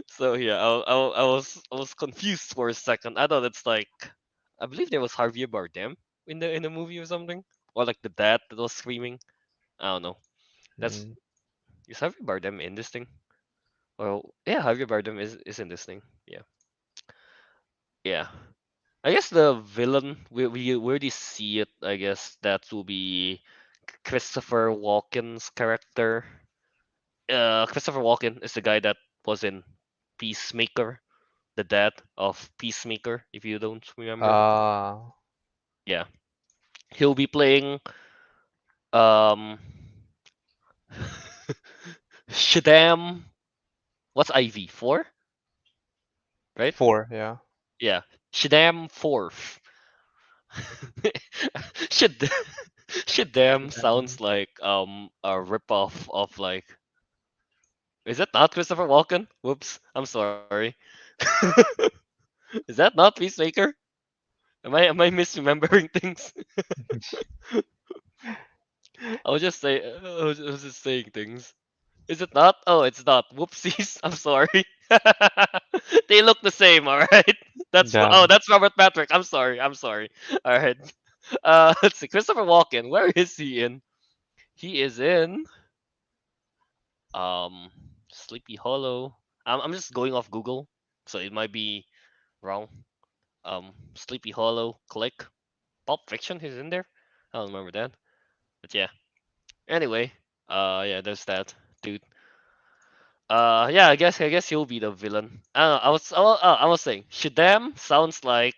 So yeah, I was confused for a second. I thought it's like I believe there was Javier Bardem in the movie or something, or like the dad that was screaming. I don't know. That's
Mm.
is Javier Bardem in this thing? Well, yeah, Javier Bardem is in this thing. Yeah, yeah. I guess the villain we already see it. I guess that will be Christopher Walken's character. Christopher Walken is the guy that was in Peacemaker, the dad of Peacemaker. If you don't remember,
Uh,
yeah, he'll be playing um Shaddam. What's IV 4? Right?
4, yeah.
Yeah, Shaddam Fourth. Shad Shaddam
Um,
sounds like a ripoff of like. Is it not Christopher Walken? Whoops, I'm sorry. Is that not Peacemaker? Am I misremembering things? I was just saying things. Is it not? Oh, it's not. Whoopsies. I'm sorry. They look the same. All right.
damn.
That's Robert Patrick. I'm sorry. I'm sorry. All right. Let's see. Christopher Walken. Where is he in? He is in um Sleepy Hollow. I'm just going off Google, so it might be wrong. Sleepy Hollow. Click. Pulp Fiction. He's in there. I don't remember that. But yeah. Anyway. Yeah. There's that dude. Yeah, I guess he'll be the villain. I don't know, I was saying Shaddam sounds like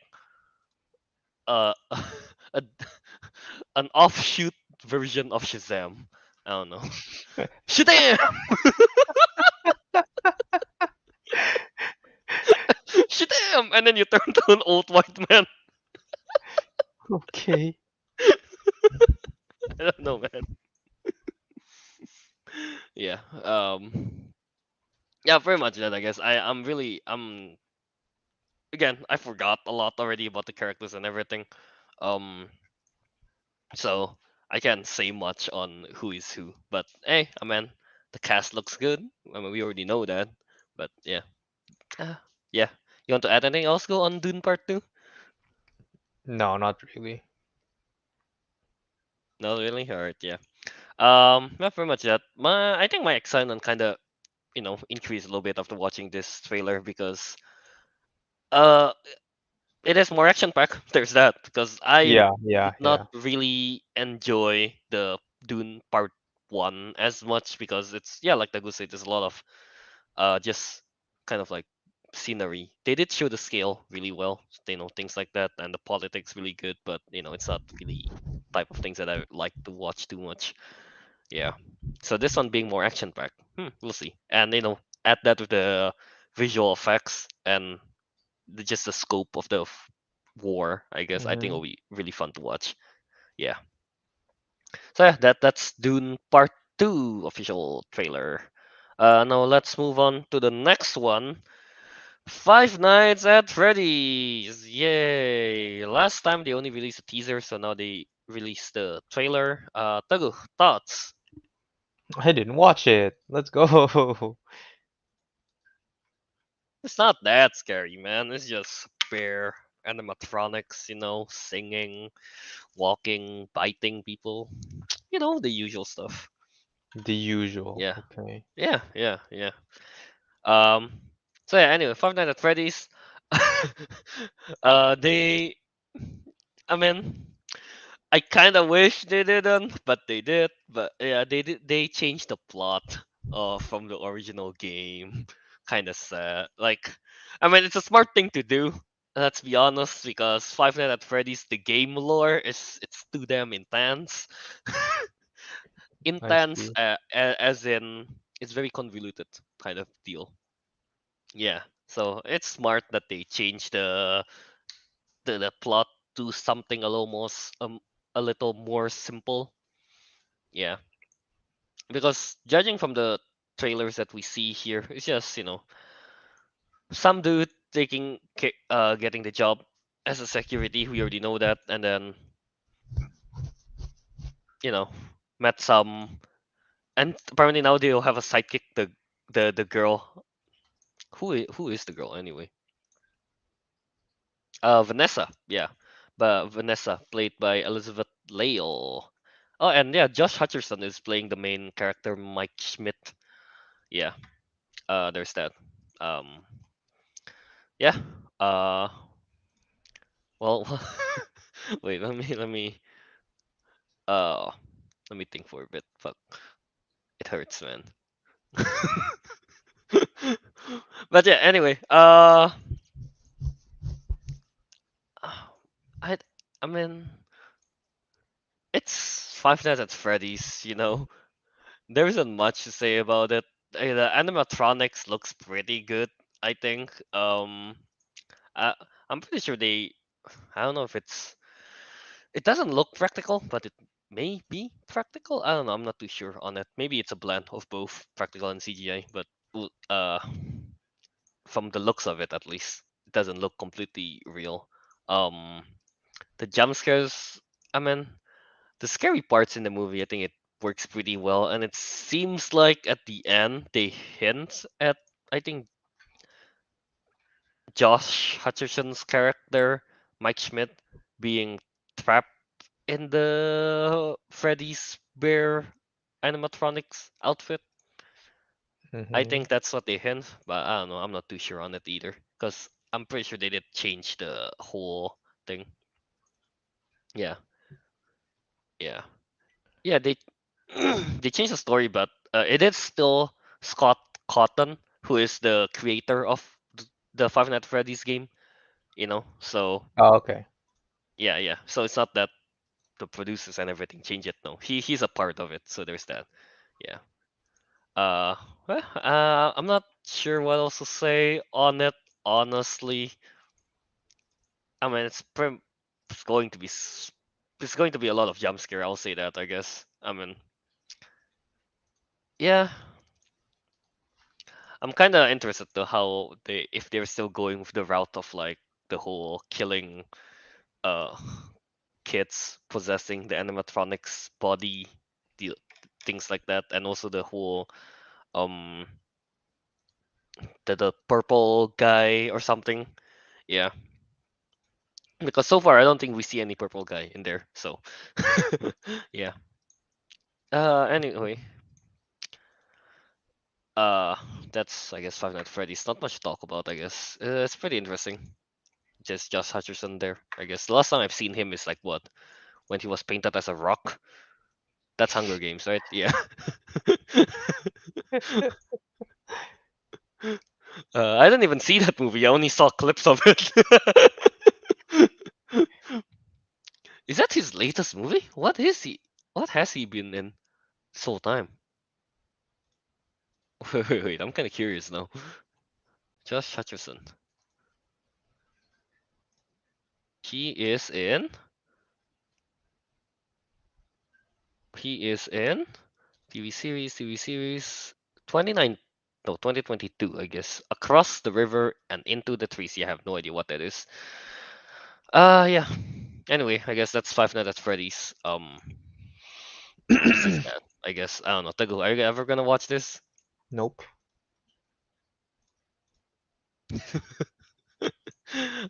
uh a, an offshoot version of Shazam. I don't know. Shazam! Shazam! And then you turn to an old white man.
Okay.
I don't know, man. Yeah. Yeah, pretty much that I guess. I'm really again, I forgot a lot already about the characters and everything. Um So I can't say much on who is who, but hey, I mean, the cast looks good. I mean, we already know that, but yeah, uh, yeah. You want to add anything else? Go on Dune Part Two?
No, not really.
No, really. Alright, yeah. Not very much that. I think my excitement kind of increased a little bit after watching this trailer because uh it is more action packed. There's that because I
Yeah, yeah,
did not
yeah.
really enjoy the Dune Part One as much because it's yeah, like the said, there's a lot of just kind of like scenery. They did show the scale really well, things like that, and the politics really good. But it's not really type of things that I like to watch too much. Yeah. So this one being more action packed, we'll see. And add that with the visual effects and just the scope of the war. I guess I think
Mm-hmm.
it'll be really fun to watch. Yeah. So yeah, that's Dune Part Two official trailer. Now let's move on to the next one. Five Nights at Freddy's. Yay! Last time they only released a teaser, so now they released the trailer. Teguh, thoughts?
I didn't watch it. Let's go.
It's not that scary, man. It's just bare animatronics, singing, walking, biting people. The usual stuff.
The usual.
Yeah,
Okay.
yeah, yeah, yeah. Um. So yeah. Anyway, Five Nights at Freddy's. They. I mean, I kind of wish they didn't, but they did. But yeah, they did. They changed the plot from the original game. Kind of sad. Like, I mean, it's a smart thing to do. Let's be honest, because Five Nights at Freddy's the game lore is it's too damn intense.
I
Intense,
see.
as in it's very convoluted kind of deal. Yeah. So it's smart that they changed the plot to something a little more simple. Yeah, because judging from the trailers that we see here, it's just some dude getting the job as a security. We already know that, and then you know met some, and apparently now they'll have a sidekick. The girl, who is the girl anyway? Vanessa, yeah, but Vanessa played by Elizabeth Lale. Oh, and yeah, Josh Hutcherson is playing the main character, Mike Schmidt. Yeah, there's that. Um, yeah. Uh, well, wait. Uh, let me think for a bit. Fuck, it hurts, man. But yeah. Anyway. I, I mean, it's Five Nights at Freddy's. There isn't much to say about it. The animatronics looks pretty good. I think. I, I'm pretty sure they. I don't know if it's. It doesn't look practical, but it may be practical. I don't know. I'm not too sure on it. Maybe it's a blend of both practical and CGI. But from the looks of it, at least, it doesn't look completely real. Um, the jump scares. I mean, the scary parts in the movie, I think it works pretty well, and it seems like at the end they hint at, I think, Josh Hutcherson's character, Mike Schmidt, being trapped in the Freddy's bear animatronics outfit. I
Mm-hmm.
think that's what they hint, but I don't know. I'm not too sure on it either, because I'm pretty sure they did change the whole thing. Yeah, yeah. Yeah, they they changed the story, but it is still Scott Cotton who is the creator of the Five Nights at Freddy's game. So
Oh, okay.
yeah, yeah. So it's not that the producers and everything change it. No, he's a part of it. So there's that. Yeah. I'm not sure what else to say on it. Honestly, I mean, it's going to be it's going to be a lot of jump scare. I'll say that. I guess. I mean, yeah. I'm kind of interested to how if they're still going with the route of like the whole killing uh kids possessing the animatronics body, the things like that, and also the whole um the purple guy or something. Yeah, because so far I don't think we see any purple guy in there. So yeah. Anyway, uh, that's I guess Five Nights at Freddy's. Not much to talk about. I guess it's pretty interesting. Just Josh Hutcherson there. I guess the last time I've seen him is like what, when he was painted as a rock. That's Hunger Games, right? Yeah. I didn't even see that movie. I only saw clips of it. Is that his latest movie? What is he? What has he been in this whole time? Wait. I'm kind of curious now. Josh Hutcherson. He is in. He is in TV series. TV series. 29. No, 2022. I guess. Across the river and into the trees. Yeah, I have no idea what that is. Yeah. Anyway, I guess that's Five Nights at Freddy's. Pieces, man. I guess I don't know. Teguh, are you ever gonna watch this?
Nope.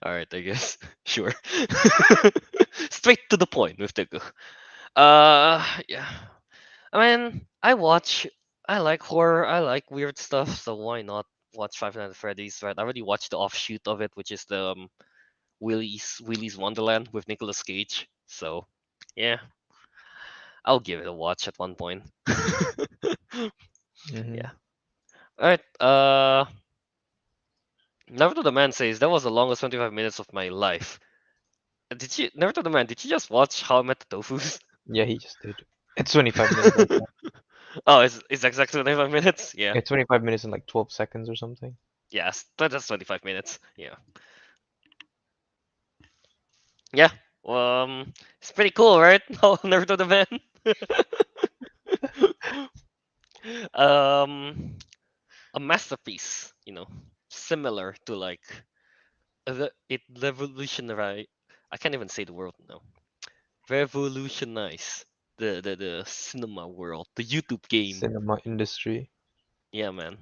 All right, I guess. Sure. Straight to the point with Teguh. Yeah. I mean, I like horror. I like weird stuff. So why not watch Five Nights at Freddy's? Right. I already watched the offshoot of it, which is the Willy's Wonderland with Nicolas Cage. So yeah, I'll give it a watch at one point.
Hmm.
Yeah. All right. Naruto the Man says that was the longest 25 minutes of my life. Did you Naruto the Man? Did you just watch How I Met the Tofu's?
Yeah, he just did. It's 25 minutes right now.
Oh, it's exactly 25 minutes. Yeah.
It's 25 minutes and like 12 seconds or something.
Yes, that's 25 minutes. Yeah. Yeah. It's pretty cool, right? Oh, Naruto the Man. um, a masterpiece. Similar to like it revolutionized. I can't even say the word now. Revolutionize the cinema world, the YouTube game.
Cinema industry.
Yeah, man.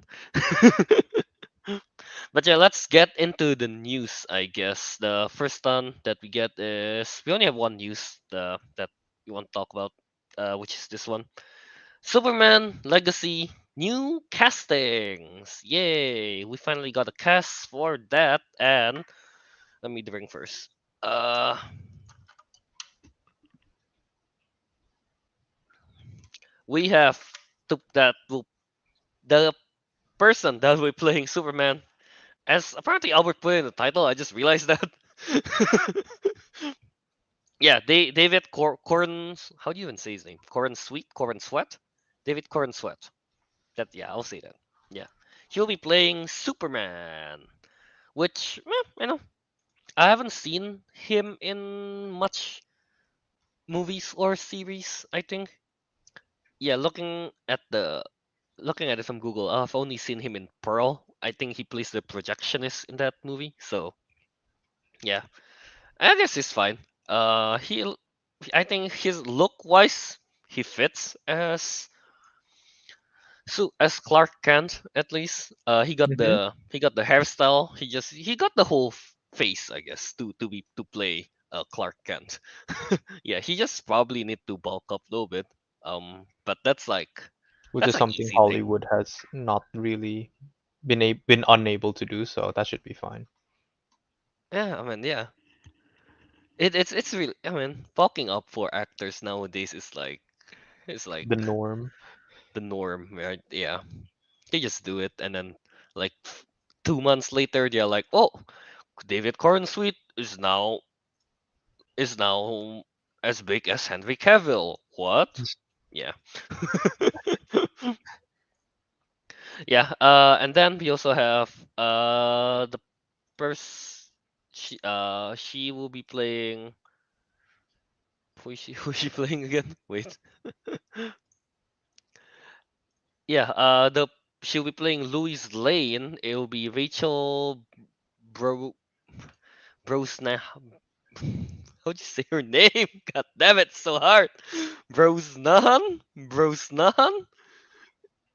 But yeah, let's get into the news, I guess. The first one that we get is we only have one news that we want to talk about, which is this one. Superman Legacy new castings. Yay! We finally got a cast for that, and let me drink first. We have that will the person that will be playing Superman, as apparently Albert put in the title. I just realized that. Yeah, David How do you even say his name? Corenswet, David Corenswet. Yeah, I'll say that. Yeah, he'll be playing Superman, which I haven't seen him in much movies or series. I think. Yeah, looking at it from Google, I've only seen him in Pearl. I think he plays the projectionist in that movie. So yeah, I guess he's fine. I think his look wise, he fits as Clark Kent at least.
Hmm.
He got the hairstyle. He got the whole face, I guess, to play Clark Kent. Yeah, he just probably need to bulk up a little bit. But
Which
that's
is
like
something
easy thing.
Hollywood has not really been unable to do, so that should be fine.
Yeah, I mean, yeah. It's really, I mean, bulking up for actors nowadays is like
The norm.
the norm, right? Yeah. They just do it, and then like 2 months later, they're like, "Oh, David Cornsweet is now as big as Henry Cavill." What? Yeah. Yeah. And then we also have the first she will be playing. Who is she playing again? Wait. Yeah. She'll be playing Louise Lane. It will be Rachel Bro Brosnahan. How'd you say her name? God damn it, so hard. Brosnahan? Brosnahan?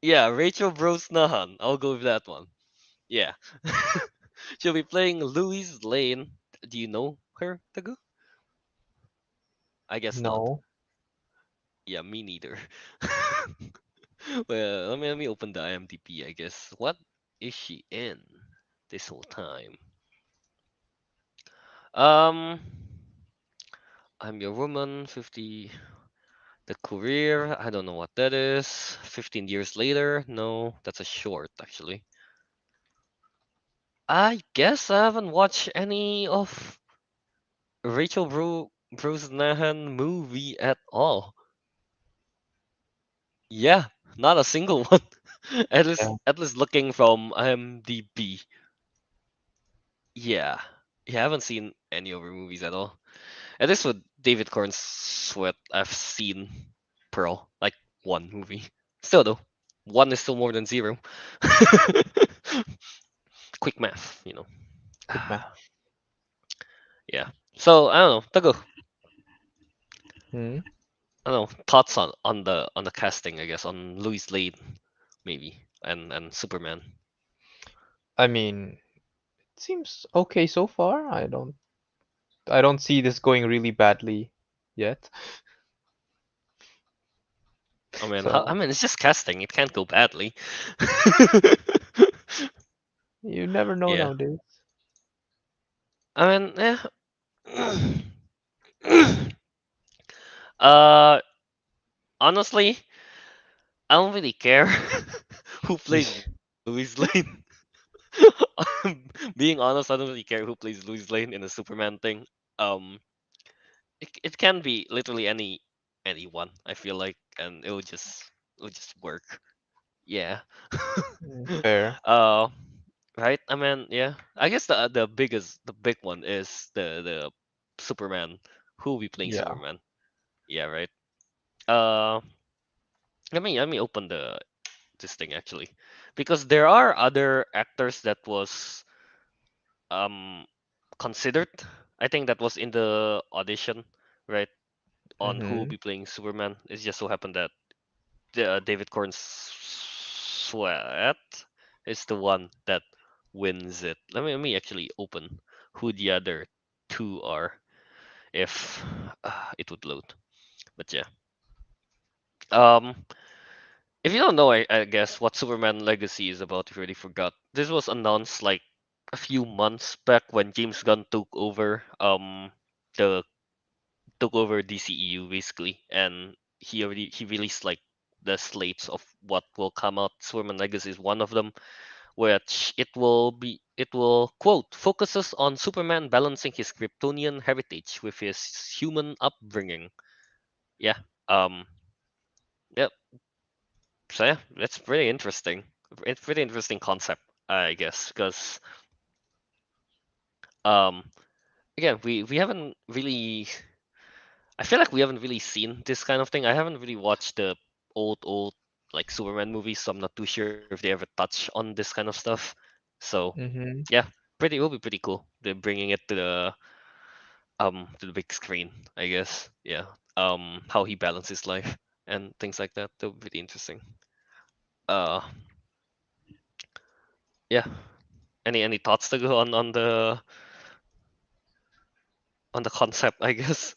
Yeah, Rachel Brosnahan. I'll go with that one. Yeah. She'll be playing Louise Lane. Do you know her, Tagu? I guess not.
No.
Yeah, me neither. Well, let me open the IMDb, I guess. What is she in this whole time? Um, I'm Your Woman, 50. The Career, I don't know what that is. 15 years later, no, that's a short actually. I guess I haven't watched any of Brosnahan movie at all. Yeah, not a single one. At least
Yeah.
at least looking from IMDb. Yeah. Yeah, I haven't seen any of her movies at all. At least with David Cornsweet, I've seen Pearl, like one movie. Still though, one is still more than zero. Quick math, you know.
Quick math.
Yeah. So I don't know, Tago.
Hmm.
I don't know thoughts on the casting. I guess on Louis Lane, maybe, and Superman.
I mean, it seems okay so far. I don't see this going really badly yet.
I mean, I
So
mean, it's just casting. It can't go badly.
you never know
Yeah.
nowadays.
I mean, yeah. uh, honestly, I don't really care who plays Louis Lane. Being honest, I don't really care who plays Louis Lane in a Superman thing. Um, it can be literally anyone. I feel like, and it would just work. Yeah.
Fair.
uh, right. I mean, yeah. I guess the big one is the Superman. Who will be playing
Yeah.
Superman? Yeah. Right. Uh, let me open the this thing actually, because there are other actors that was um considered. I think that was in the audition, right? On who will
Mm-hmm.
be playing Superman. It just so happened that David Cornsweet is the one that wins it. Let me actually open who the other two are if it would load. But yeah, um, if you don't know, I guess what Superman Legacy is about, if you already forgot, this was announced like a few months back when James Gunn the took over DCEU basically, and he released like the slates of what will come out. Superman Legacy is one of them, which it will quote focuses on Superman balancing his Kryptonian heritage with his human upbringing. Yeah. Um. Yep. So yeah, that's pretty interesting. It's pretty interesting concept, I guess, because um again we haven't really. I feel like we haven't really seen this kind of thing. I haven't really watched the old like Superman movies, so I'm not too sure if they ever touch on this kind of stuff. So
Mm-hmm.
yeah, it will be pretty cool. They're bringing it to the big screen, I guess. Yeah. How he balances life and things like that. That would be pretty interesting. Uh yeah. Any thoughts to go on the concept, I guess?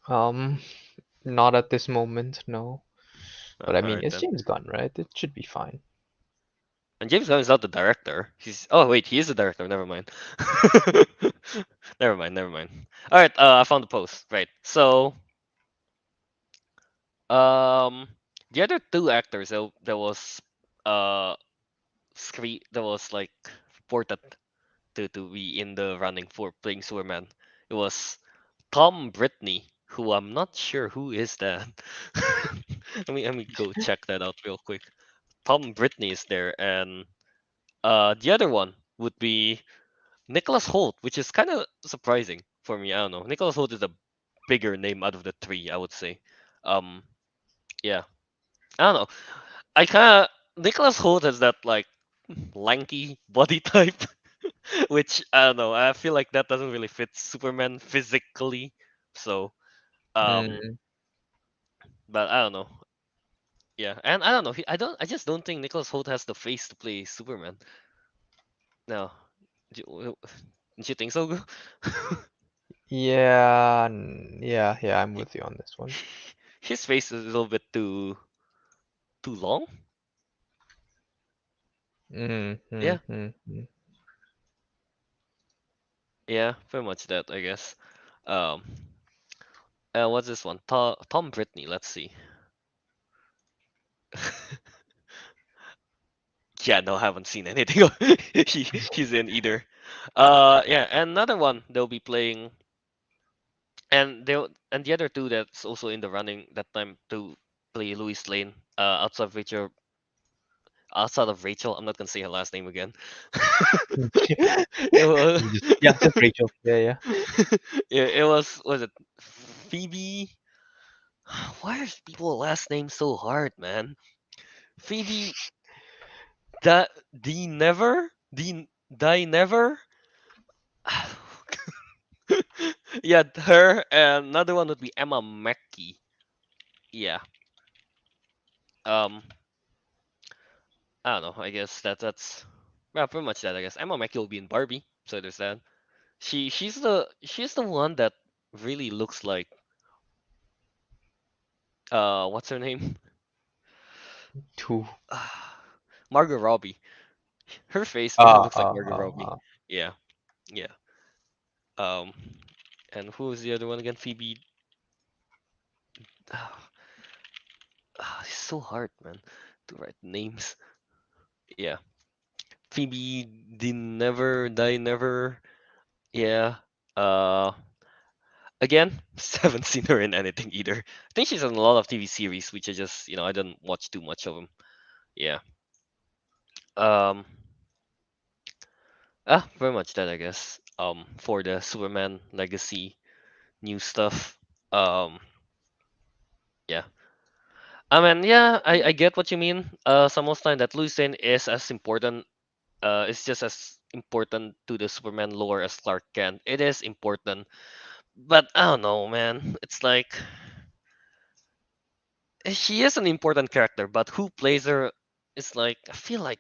Um, Not at this moment, no. But I
All
mean,
right
it's
then.
James Gunn, right? It should be fine.
And James Gunn is not the director. He's wait, he is the director. Never mind. Never mind. Never mind. All right. I found the post. Right. So um, the other two actors that was uh that was like reported to be in the running for playing Superman. It was Tom Brittney, who I'm not sure who is that. Let me go check that out real quick. Tom Brittney is there, and the other one would be Nicholas Holt, which is kind of surprising for me. I don't know. Nicholas Holt is a bigger name out of the three, I would say. Um, yeah, I don't know. I kind of Nicholas Holt has that like lanky body type, which I don't know. I feel like that doesn't really fit Superman physically. So, um,
Mm,
but I don't know. Yeah, and I don't know. I just don't think Nicholas Holt has the face to play Superman. No, do you, don't you think so? Gu?
yeah, yeah, I'm
He-
with you on this one.
His face is a little bit too long.
Mm,
Yeah,
mm, mm, mm.
yeah, pretty much that, I guess. Um, what's this one? Tom Brittney. Let's see. Yeah, no, I haven't seen anything he's in either. Yeah, and another one they'll be playing, and the other two that's also in the running that time to play Louis Lane. outside of Rachel. I'm not gonna say her last name again. It was
You just yeah, just Rachel. Yeah, yeah.
it was it Phoebe? Why are people last names so hard, man? Phoebe that the never die never. Yeah, her and another one would be Emma Mackey. Yeah. Um, I don't know. I guess that's well, pretty much that. I guess Emma Mackey will be in Barbie, so there's that. She's the one that really looks like what's her name?
Two.
Margot Robbie. Her face really looks like Margot Robbie.
Ah.
Yeah, yeah. Um, and who was the other one again? Phoebe. It's so hard, man, to write names. Yeah, Phoebe did never die never. Yeah. Uh, again, haven't seen her in anything either. I think she's in a lot of TV series, which I just I didn't watch too much of them. Yeah. Um. Very much that I guess. For the Superman Legacy new stuff. Um. Yeah. I mean, yeah, I get what you mean. Some of the time that Lois Lane is as important. It's just as important to the Superman lore as Clark Kent. It is important, but I don't know, man. It's like she is an important character, but who plays her? It's like I feel like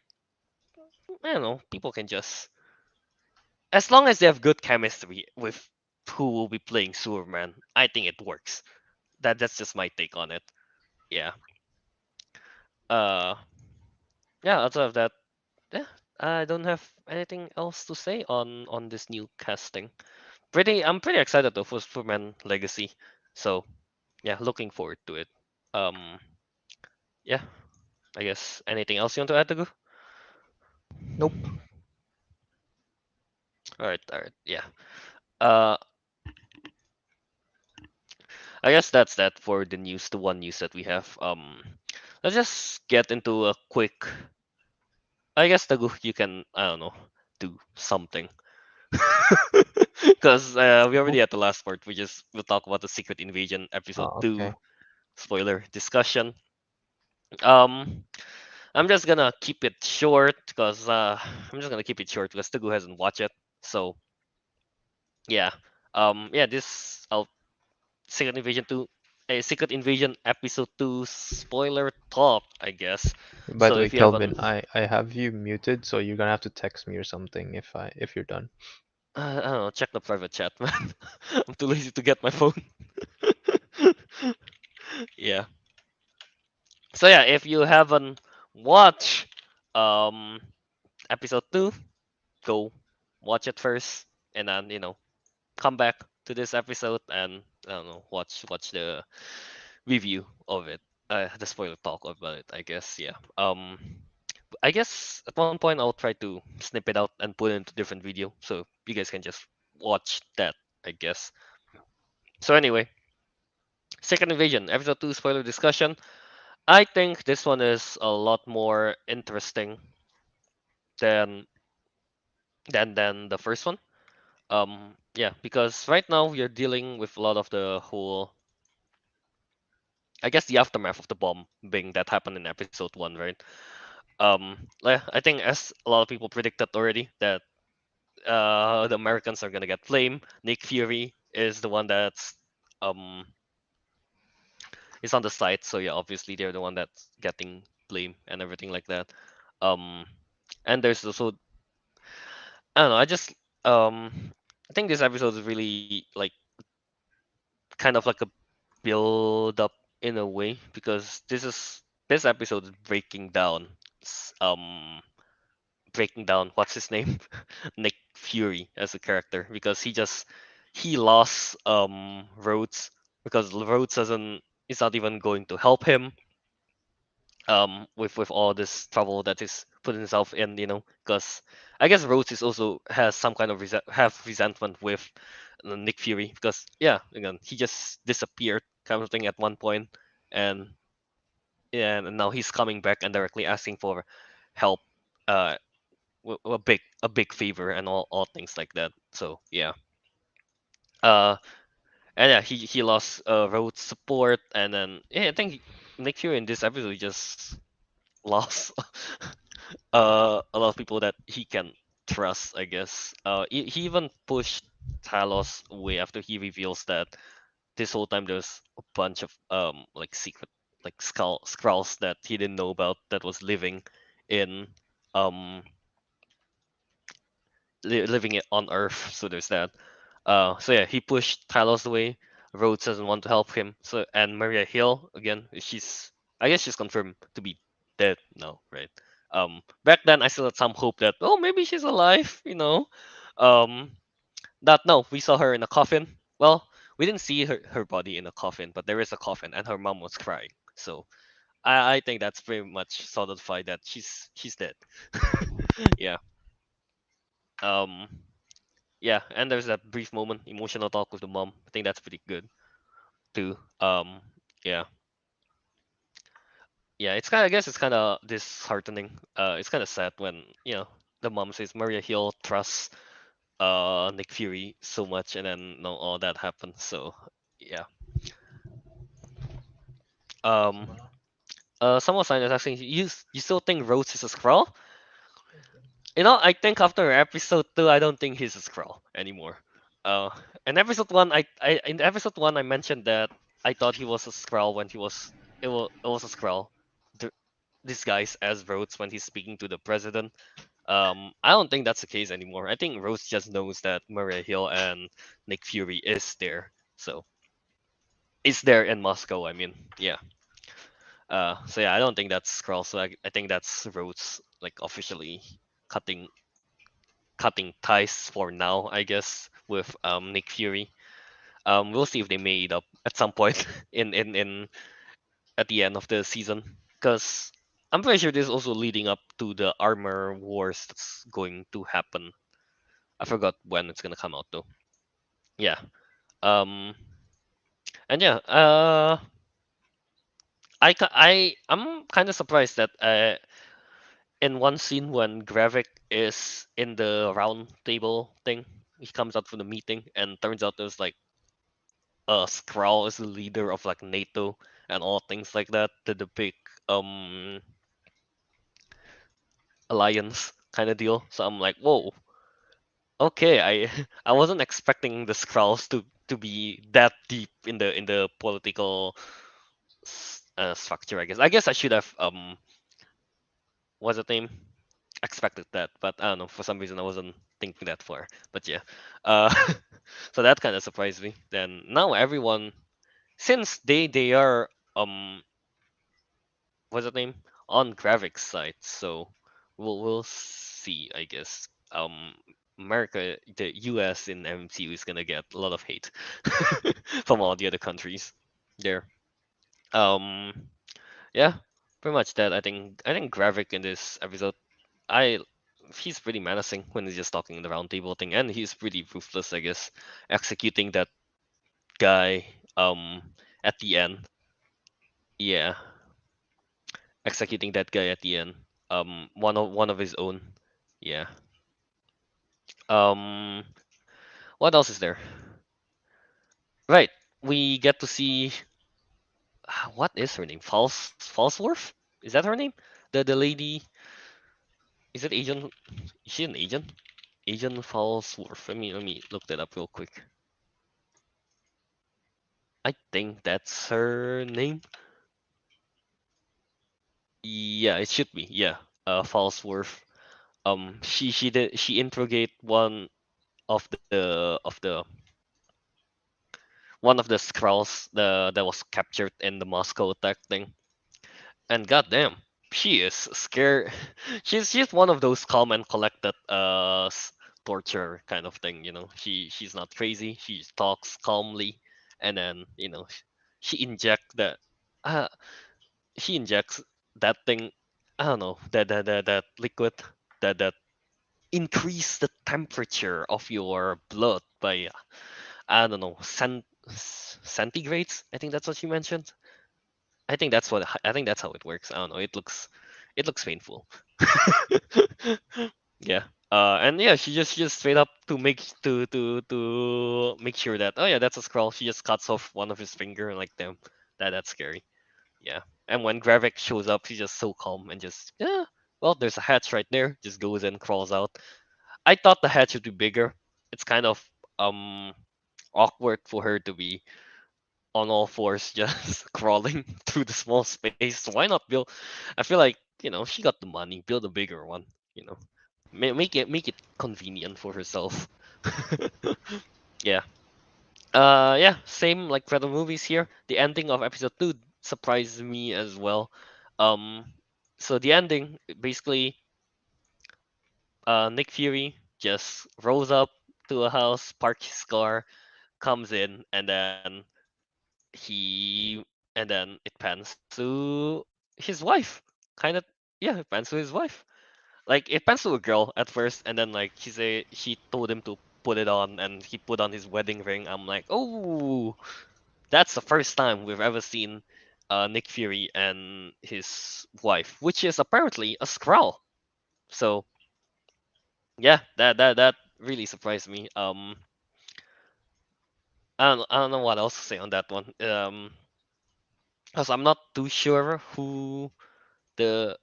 I don't know. People can just as long as they have good chemistry with who will be playing Superman. I think it works. That's just my take on it. Yeah. Uh. Yeah. Outside of that, yeah, I don't have anything else to say on this new casting. I'm pretty excited though for Superman Legacy. So yeah, looking forward to it. Um, yeah, I guess anything else you want to add, Teguh?
Nope.
All right, yeah. Uh, I guess that's that for the news, the one news that we have. Let's just get into a quick. I guess Teguh, you can I don't know do something. Because we already
Nope.
had the last part. We'll talk about the Secret Invasion episode two
Okay.
spoiler discussion. Um, I'm just gonna keep it short because I'm just gonna keep it short because Teguh hasn't watched it. So yeah, yeah, this Secret Invasion two, a Secret Invasion episode two spoiler talk, I guess.
By
So
the way,
if you haven't,
Kelvin, I have you muted, so you're gonna have to text me or something if you're done.
I don't know, check the private chat, man. I'm too lazy to get my phone. Yeah. So yeah, if you haven't watched um episode two, go watch it first, and then come back to this episode and I don't know watch the review of it, the spoiler talk about it. I guess yeah. I guess at one point I'll try to snip it out and put it into different video so you guys can just watch that. I guess. So anyway, Second Invasion episode two spoiler discussion. I think this one is a lot more interesting than than the first one. Yeah, because right now we are dealing with a lot of the whole, I guess, the aftermath of the bombing that happened in episode one, right? Like, I think as a lot of people predicted already that the Americans are gonna get blamed. Nick Fury is the one that's um is on the site, so yeah, obviously they're the one that's getting blamed and everything like that. Um, and there's also I don't know, I think this episode is really like kind of like a build up in a way because this episode is breaking down what's his name Nick Fury as a character because he lost Rhodes because Rhodes doesn't is not even going to help him with all this trouble that he's put himself in, because I guess Rhodes is also has some kind of have resentment with Nick Fury because yeah, again he just disappeared kind of thing at one point, and yeah, and now he's coming back and directly asking for help uh a big favor and all things like that. So yeah. Uh and yeah, he lost road support, and then yeah, I think Nick Fury in this episode just lost a lot of people that he can trust, I guess. He even pushed Talos away after he reveals that this whole time there's a bunch of like secret like skrulls that he didn't know about that was living in um living it on Earth. So there's that. So yeah, he pushed Talos away. Rhodes doesn't want to help him. So and Maria Hill again, she's I guess she's confirmed to be dead now, right? Back then I still had some hope that oh maybe she's alive, you know. Um, that no, we saw her in a coffin. Well, we didn't see her body in a coffin, but there is a coffin, and her mom was crying. So I think that's pretty much solidified that she's dead. Yeah. Um. Yeah, and there's that brief moment, emotional talk with the mom. I think that's pretty good too. Yeah, yeah. It's kind of, I guess, it's kind of disheartening. It's kind of sad when the mom says Maria Hill trusts Nick Fury so much, and then no, all that happens. So yeah. Um. Someone signed is asking you still think Rhodes is a Skrull? I think after episode 2, I don't think he's a Skrull anymore. Uh, in episode 1, in episode 1 I mentioned that I thought he was a Skrull when it was a Skrull, d- disguised as Rhodes when he's speaking to the president. I don't think that's the case anymore. I think Rhodes just knows that Maria Hill and Nick Fury is there, so it's there in Moscow. I mean, yeah. So yeah, I don't think that's Skrull. So I think that's Rhodes like officially cutting ties for now, I guess, with Nick Fury. We'll see if they made up at some point in at the end of the season, because I'm pretty sure this is also leading up to the armor wars that's going to happen. I forgot when it's gonna come out though. Yeah. Um. And yeah. I'm kind of surprised that in one scene when Gravik is in the round table thing, he comes out from the meeting and turns out there's like Skrull is the leader of like NATO and all things like that, the big um alliance kind of deal. So I'm like, whoa, okay, I I wasn't expecting the Skrulls to be that deep in the political structure. I guess I should have what's the name expected that, but I don't know, for some reason I wasn't thinking that far. But yeah, uh, so that kind of surprised me. Then now everyone, since they are what's the name on graphics side, so we'll see, I guess. America, the US in MCU is gonna get a lot of hate from all the other countries there. um yeah, pretty much that. I think graphic in this episode, I he's pretty menacing when he's just talking in the round table thing, and he's pretty ruthless, I guess, executing that guy at the end. Yeah, executing that guy at the end. One of his own. Yeah. Um, what else is there? Right. We get to see what is her name? Falsworth? Is that her name? The lady. Is it Asian? Is she an Asian? Asian Falsworth. Let me look that up real quick. I think that's her name. Yeah, it should be. Yeah. Falsworth. She interrogate of the one of the Skrulls that was captured in the Moscow attack thing. And goddamn, she is scared. She's one of those calm and collected torture kind of thing. She's not crazy. She talks calmly, and then she inject that. Uh, she injects that thing. I don't know that liquid that increase the temperature of your blood by I don't know centigrades. I think that's what she mentioned. I think that's how it works. I don't know. It looks It looks painful. Yeah. And yeah, she just straight up to make sure that, oh yeah, that's a scroll. She just cuts off one of his finger and like, damn, that's scary. Yeah. And when Gravik shows up, she's just so calm and just, yeah, well, there's a hatch right there. Just goes and crawls out. I thought the hatch would be bigger. It's kind of um awkward for her to be on all fours just crawling through the small space. So why not build? I feel like, she got the money, build a bigger one. You know, make it convenient for herself. Yeah. Yeah. Same like for the movies here. The ending of episode 2 surprised me as well. Um. So the ending basically, Nick Fury just rolls up to a house, parks his car, comes in, he and then it pans to his wife. Kind of, yeah, it pans to his wife. Like it pans to a girl at first, and then like she told him to put it on, and he put on his wedding ring. I'm like, oh, that's the first time we've ever seen Nick Fury and his wife, which is apparently a Skrull. So yeah, that really surprised me. I don't know what else to say on that one. Because I'm not too sure the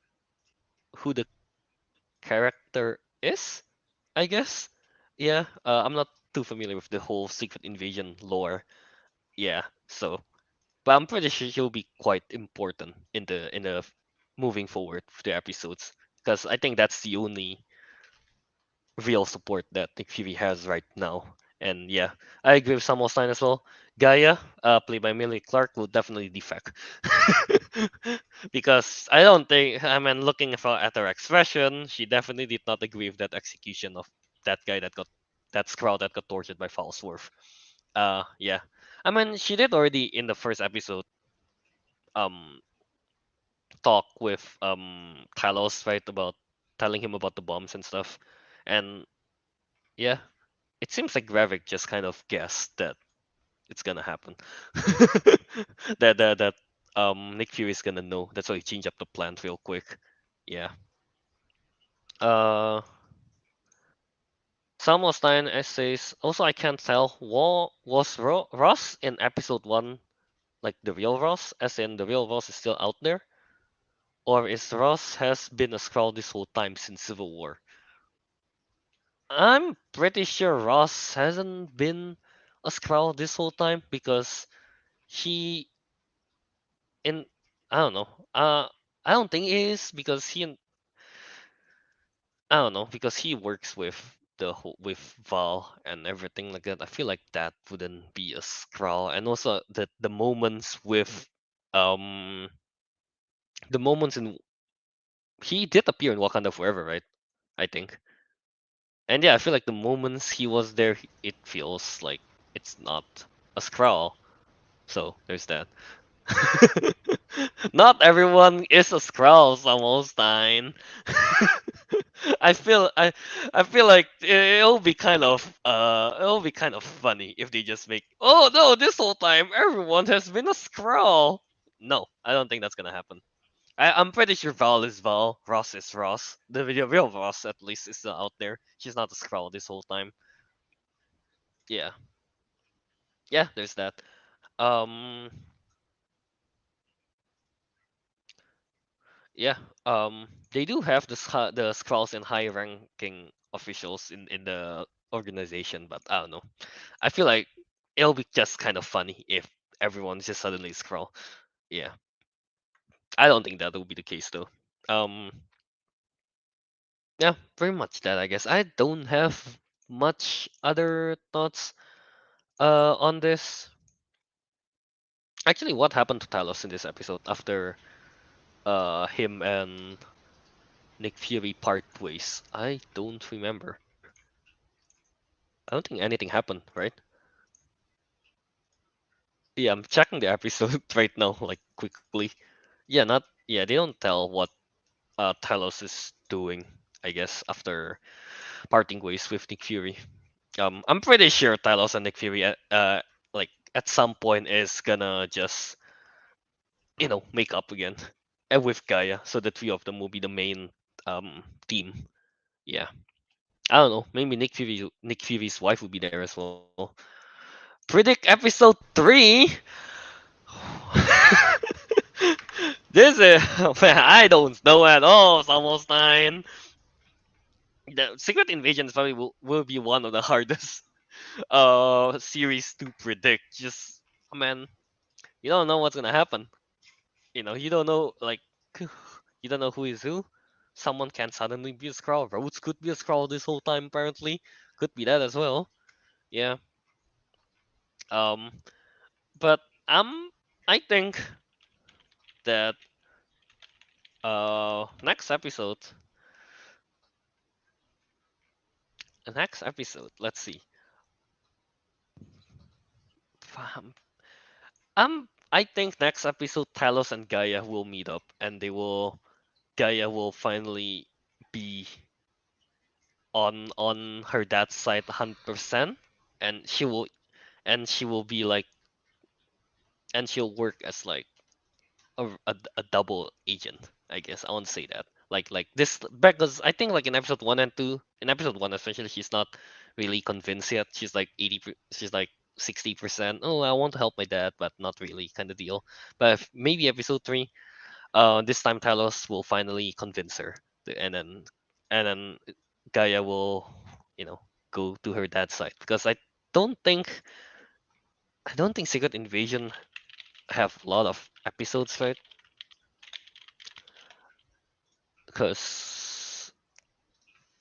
who the character is, I guess. Yeah, I'm not too familiar with the whole Secret Invasion lore. Yeah, so but I'm pretty sure he'll be quite important in the moving forward for the episodes, because I think that's the only real support that Nick Fury has right now. And yeah, I agree with Samuel Stein as well. Gaia, played by Millie Clark, will definitely defect. Because I don't think, I mean, looking at her expression, she definitely did not agree with that execution of that guy that Skrull that got tortured by Falsworth. Yeah. I mean, she did already in the first episode, um, talk with Talos, right, about telling him about the bombs and stuff. And yeah, it seems like Gravik just kind of guessed that it's gonna happen. that Nick Fury is gonna know. That's why he changed up the plan real quick. Yeah. Uh Samuel Stein says also, I can't tell, was Ross in episode one like the real Ross, as in the real Ross is still out there? Or is Ross has been a Skrull this whole time since Civil War? I'm pretty sure Ross hasn't been a Skrull this whole time, because he in I don't know. I don't think he is, because I don't know, because he works with with Val and everything like that. I feel like that wouldn't be a Skrull, and also the moments with um the moments in he did appear in Wakanda Forever, right? I think. And yeah, I feel like the moments he was there, it feels like it's not a Skrull. So there's that. Not everyone is a Skrull, Samostein. I feel like it'll be kind of funny if they just make, oh no, this whole time everyone has been a Skrull. No, I don't think that's gonna happen. I'm pretty sure Val is Val, Ross is Ross. The real Ross at least is still out there. She's not a Skrull this whole time. Yeah, yeah. There's that. Um, yeah. They do have the Skrulls and high ranking officials in the organization, but I don't know. I feel like it'll be just kind of funny if everyone's just suddenly Skrull. Yeah, I don't think that will be the case though. Um, yeah, very much that, I guess. I don't have much other thoughts on this. Actually, what happened to Talos in this episode after him and Nick Fury part ways? I don't remember. I don't think anything happened, right? Yeah, I'm checking the episode right now, like quickly. Yeah, not yeah, they don't tell what Talos is doing, I guess, after parting ways with Nick Fury. I'm pretty sure Talos and Nick Fury like at some point is gonna just make up again. and with Gaia, so the three of them will be the main team. Yeah, I don't know. Maybe Nick Fury's wife will be there as well. Predict episode 3. This is man, I don't know at all. It's almost 9. The Secret Invasion is probably will be one of the hardest series to predict. Just man, you don't know what's gonna happen. You don't know like you don't know who is who. Someone can suddenly be a Skrull. Rhodes could be a Skrull this whole time apparently. Could be that as well. Yeah. Um but I think that next episode let's see. Um, I think next episode Talos and Gaia will meet up and Gaia will finally be on her dad's side 100%, and she will be like and she'll work as like a double agent. I guess I won't say that. Like this because I think like in episode 1 and 2, in episode 1 especially, she's not really convinced yet. She's like 60%. Oh, I want to help my dad, but not really kind of deal. But maybe episode 3, this time Talos will finally convince her, and then Gaia will, you know, go to her dad's side because don't think I don't think Secret Invasion have a lot of episodes, right? Because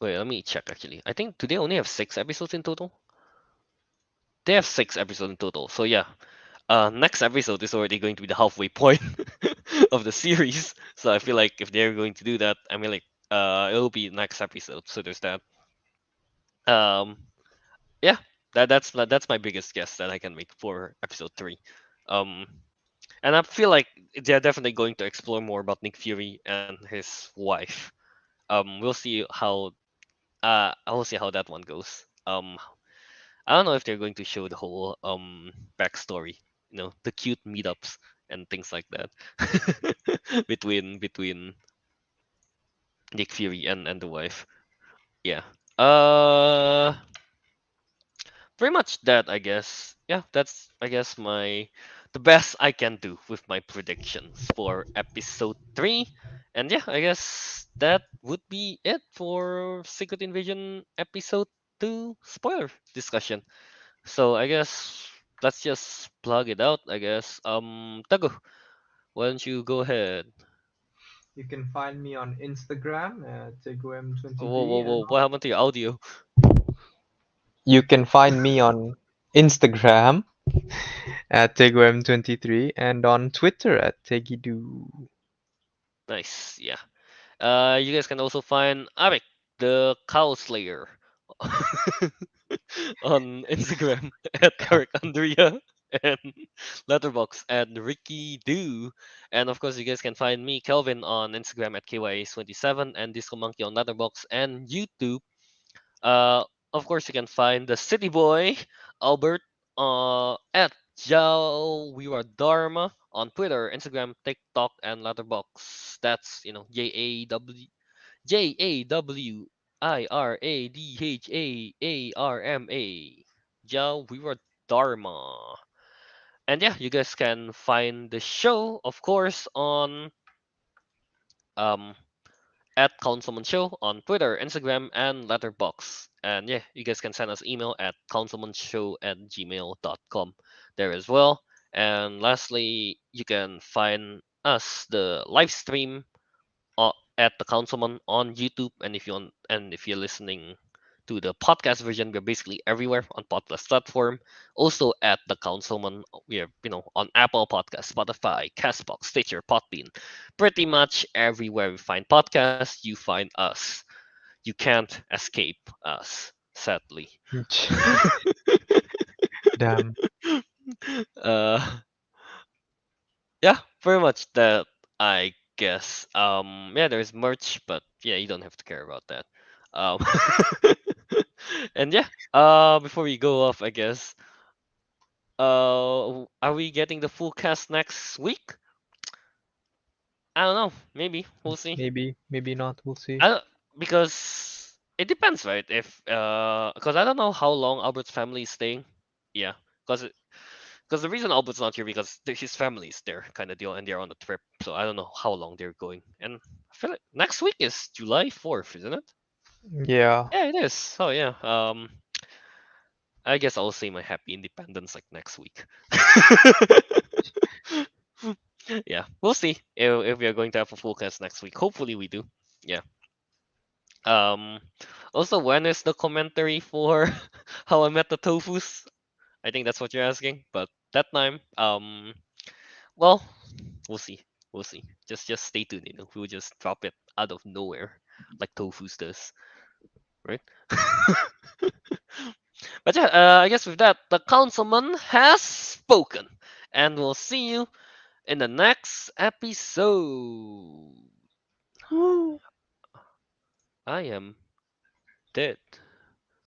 wait, let me check actually. I think do they only have 6 episodes in total? They have 6 episodes in total. So yeah, next episode is already going to be the halfway point of the series. So I feel like if they're going to do that, I mean like it'll be next episode. So there's that. Um, yeah, that's my biggest guess that I can make for episode 3. Um, and I feel like they're definitely going to explore more about Nick Fury and his wife. We'll see how I will see how that one goes. I don't know if they're going to show the whole backstory, the cute meetups and things like that between Nick Fury and the wife. Yeah. Uh, Pretty much that, I guess. Yeah, that's I guess the best I can do with my predictions for episode 3. And yeah, I guess that would be it for Secret Invasion episode 2 spoiler discussion. So I guess let's just plug it out, I guess. Tago, why don't you go ahead?
You can find me on Instagram at
Whoa, whoa,
TeguhM23 and
whoa, what happened to your audio?
you can find me on Instagram at TeguhM23 and on Twitter at Tegidu.
Nice, yeah. You guys can also find Ariq, the Cow Slayer, on Instagram at Ariq Andria and Letterbox at Ricky Do. And of course, you guys can find me, Kelvin, on Instagram at KYS27 and Disco Monkey on Letterbox and YouTube. Uh, of course, you can find the City Boy, Albert, at Jao Wiradharma on Twitter, Instagram, TikTok, and Letterbox. That's JAWIRADHAARMA. Jao Wiradharma. And yeah, you guys can find the show, of course, on um at Councilman Show on Twitter, Instagram, and Letterbox. And yeah, you guys can send us email at councilmanshow@gmail.com there as well. And lastly, you can find us the live stream at the Councilman on YouTube. And if you're listening to the podcast version, we're basically everywhere on podcast platform. Also at the Councilman, we are on Apple Podcast, Spotify, Castbox, Stitcher, Podbean, pretty much everywhere we find podcasts, you find us. You can't escape us, sadly.
Damn.
uh, yeah, pretty much that, I guess. Yeah, there's merch, but yeah, you don't have to care about that. Um, and yeah, before we go off, I guess, are we getting the full cast next week? I don't know. Maybe we'll see.
Maybe, maybe not. We'll see.
I don't, because it depends, right? If because I don't know how long Albert's family is staying. Yeah, because the reason Albert's not here because his family is there, kind of deal, and they're on a trip. So I don't know how long they're going. And I feel like next week is July 4th, isn't it?
Yeah.
Yeah, it is. Oh yeah. I guess I'll say my happy independence like next week. Yeah, we'll see if we are going to have a full cast next week. Hopefully we do. Yeah. Um. Also, when is the commentary for How I Met the Tofus? I think that's what you're asking. But that time, well, we'll see. We'll see. Just stay tuned. We'll just drop it out of nowhere, like Tofus does, right? But yeah, I guess with that, the councilman has spoken, and we'll see you in the next episode.
Woo.
I am dead.